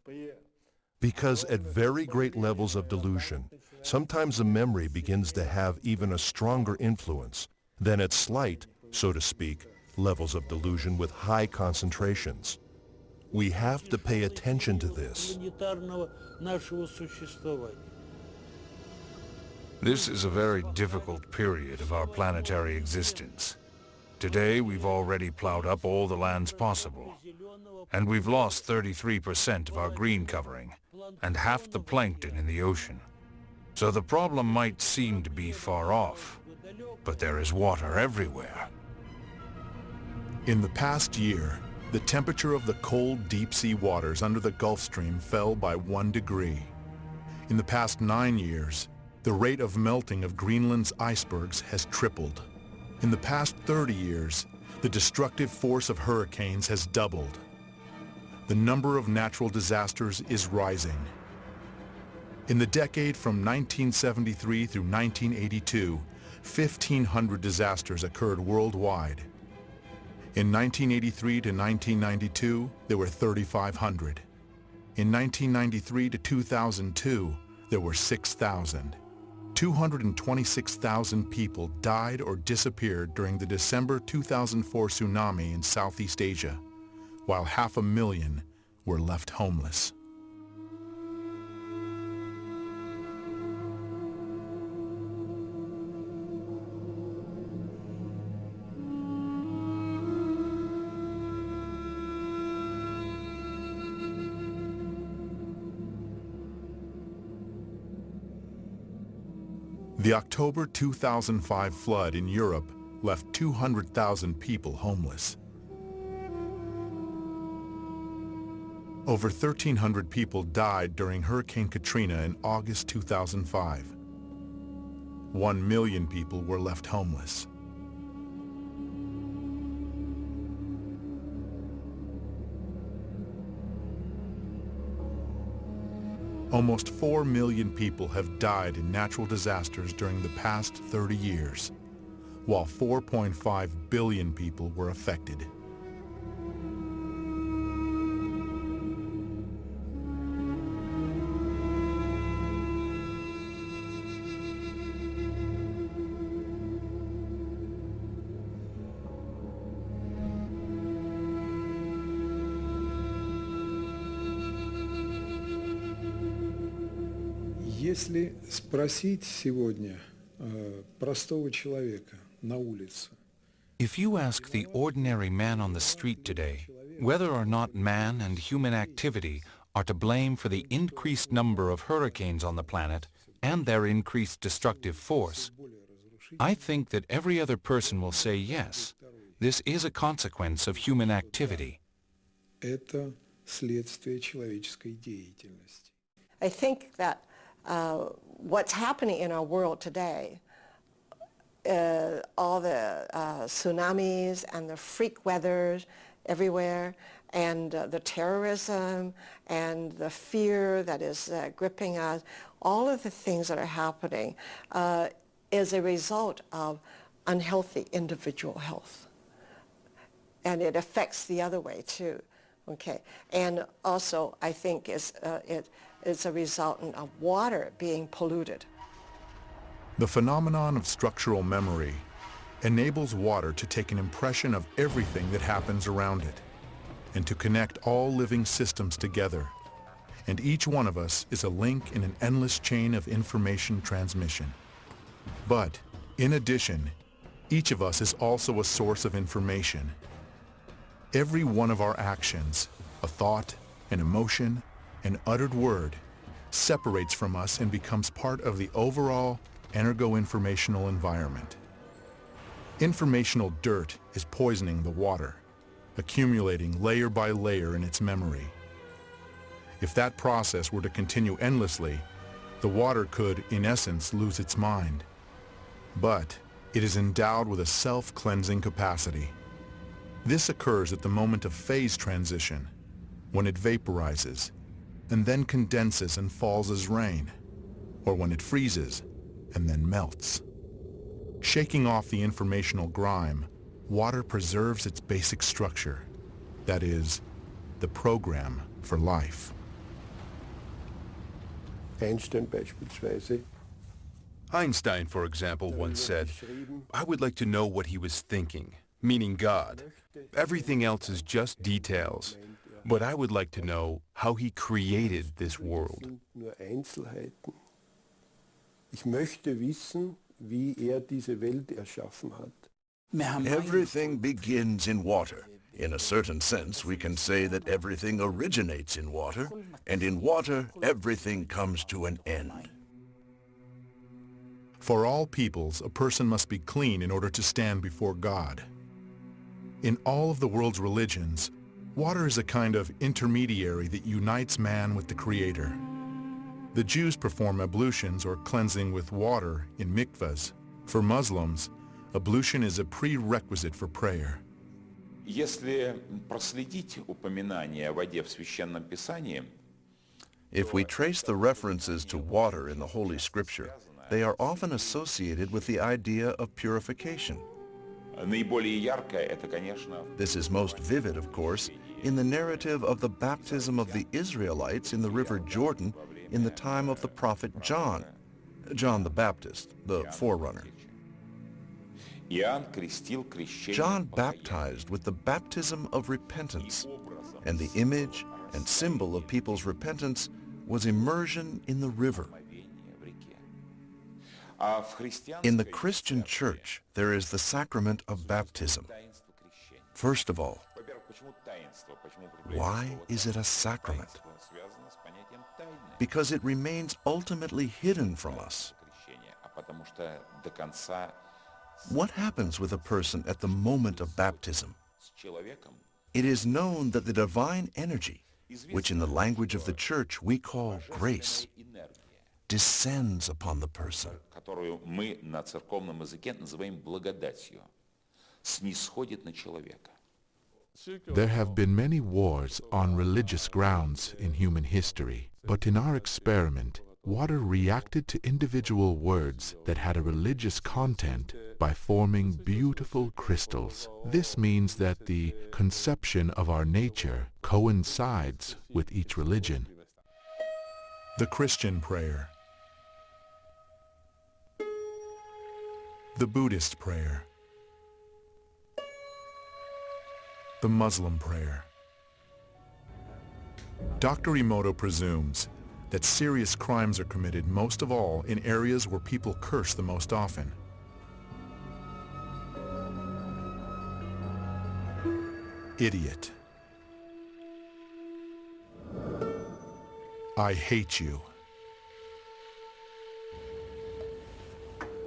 Because at very great levels of dilution, sometimes the memory begins to have even a stronger influence than at slight, so to speak, levels of delusion with high concentrations. We have to pay attention to this.
This is a very difficult period of our planetary existence. Today, we've already plowed up all the lands possible, and we've lost 33% of our green covering and half the plankton in the ocean. So the problem might seem to be far off, but there is water everywhere.
In the past year, the temperature of the cold deep-sea waters under the Gulf Stream fell by 1 degree. In the past 9 years, the rate of melting of Greenland's icebergs has tripled. In the past 30 years, the destructive force of hurricanes has doubled. The number of natural disasters is rising. In the decade from 1973 through 1982, 1,500 disasters occurred worldwide. In 1983 to 1992, there were 3,500. In 1993 to 2002, there were 6,000. 226,000 people died or disappeared during the December 2004 tsunami in Southeast Asia, while 500,000 were left homeless. The October 2005 flood in Europe left 200,000 people homeless. Over 1,300 people died during Hurricane Katrina in August 2005. 1 million people were left homeless. Almost 4 million people have died in natural disasters during the past 30 years, while 4.5 billion people were affected.
Если спросить сегодня простого человека на улице,
if you ask the ordinary man on the street today whether or not man and human activity are to blame for the increased number of hurricanes on the planet and their increased destructive force, I think that every other person will say yes, this is a consequence of human activity.
это следствие человеческой деятельности.
I think that what's happening in our world today, all the tsunamis and the freak weather everywhere, and the terrorism and the fear that is gripping us, all of the things that are happening is a result of unhealthy individual health. And it affects the other way too. Okay, and also I think it's a resultant of water being polluted.
The phenomenon of structural memory enables water to take an impression of everything that happens around it and to connect all living systems together. And each one of us is a link in an endless chain of information transmission. But, in addition, each of us is also a source of information. Every one of our actions, a thought, an emotion, an uttered word, separates from us and becomes part of the overall energo-informational environment. Informational dirt is poisoning the water, accumulating layer by layer in its memory. If that process were to continue endlessly, the water could, in essence, lose its mind. But it is endowed with a self-cleansing capacity. This occurs at the moment of phase transition, when it vaporizes, and then condenses and falls as rain, or when it freezes and then melts. Shaking off the informational grime, water preserves its basic structure, that is, the program for life.
Einstein beispielsweise.
Einstein, for example, once said, "I would like to know what he was thinking," meaning God. Everything else is just details, but I would like to know how he created this world.
Nur Einzelheiten. Ich möchte wissen, wie diese Welt erschaffen hat.
Everything begins in water. In a certain sense, we can say that everything originates in water, and in water, everything comes to an end.
For all peoples, a person must be clean in order to stand before God. In all of the world's religions, water is a kind of intermediary that unites man with the Creator. The Jews perform ablutions or cleansing with water in mikvahs. For Muslims, ablution is a prerequisite for prayer.
Если проследить упоминание о воде в Священном Писании,
if we trace the references to water in the Holy Scripture, they are often associated with the idea of purification.
наиболее яркое это, конечно,
This is most vivid, of course, in the narrative of the baptism of the Israelites in the River Jordan in the time of the prophet John, John the Baptist, the forerunner. John baptized with the baptism of repentance, and the image and symbol of people's repentance was immersion in the river. In the Christian Church, there is the sacrament of baptism. First of all, why is it a sacrament? Because it remains ultimately hidden from us. What happens with a person at the moment of baptism? It is known that the divine energy, which in the language of the Church we call grace, descends upon the person.
которую мы на церковном языке называем благодатью, снисходит на человека.
There have been many wars on religious grounds in human history, but in our experiment, water reacted to individual words that had a religious content by forming beautiful crystals. This means that the conception of our nature coincides with each religion.
The Christian prayer. The Buddhist prayer. The Muslim prayer. Dr. Emoto presumes that serious crimes are committed most of all in areas where people curse the most often. Idiot. I hate you.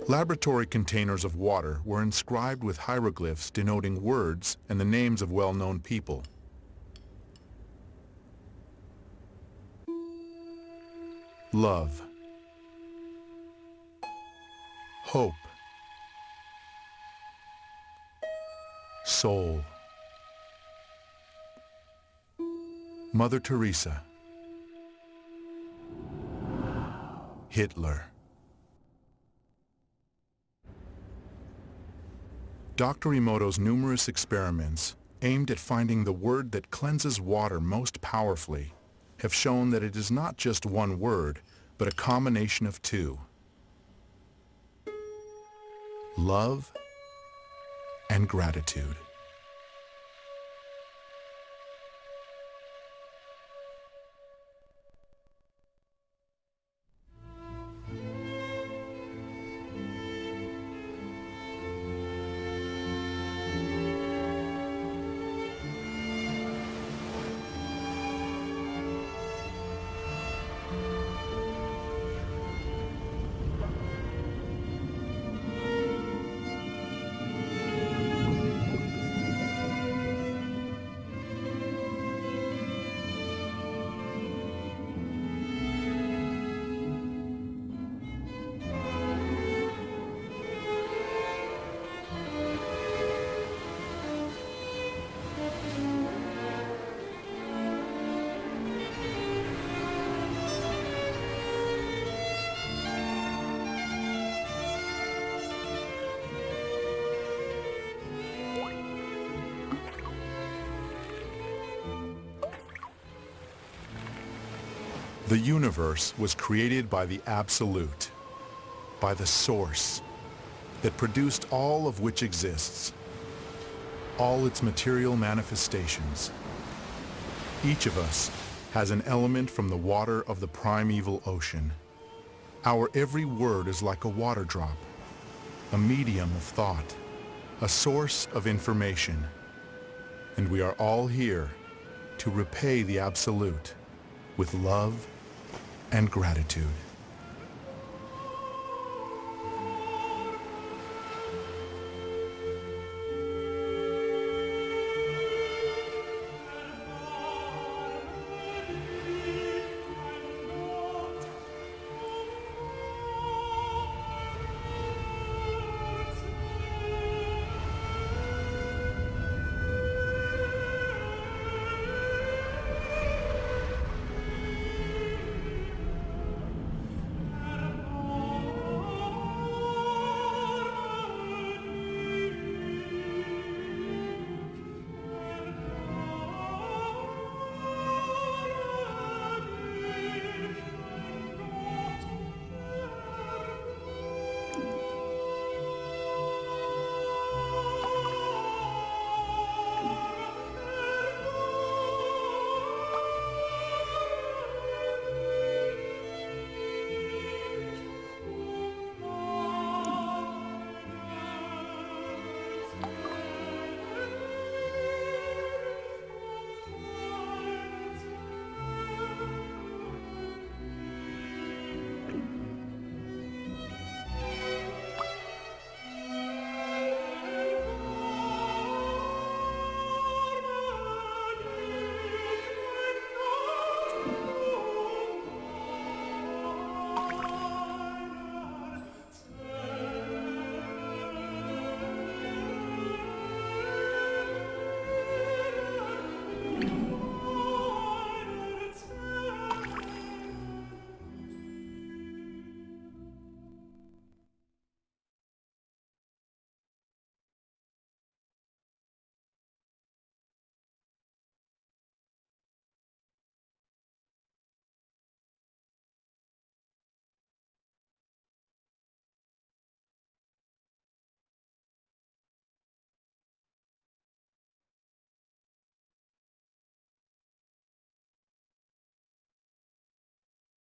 Laboratory containers of water were inscribed with hieroglyphs denoting words and the names of well-known people. Love. Hope. Soul. Mother Teresa. Hitler. Dr. Emoto's numerous experiments aimed at finding the word that cleanses water most powerfully have shown that it is not just one word, but a combination of two. Love and gratitude. The universe was created by the Absolute, by the Source that produced all of which exists, all its material manifestations. Each of us has an element from the water of the primeval ocean. Our every word is like a water drop, a medium of thought, a source of information. And we are all here to repay the Absolute with love and gratitude.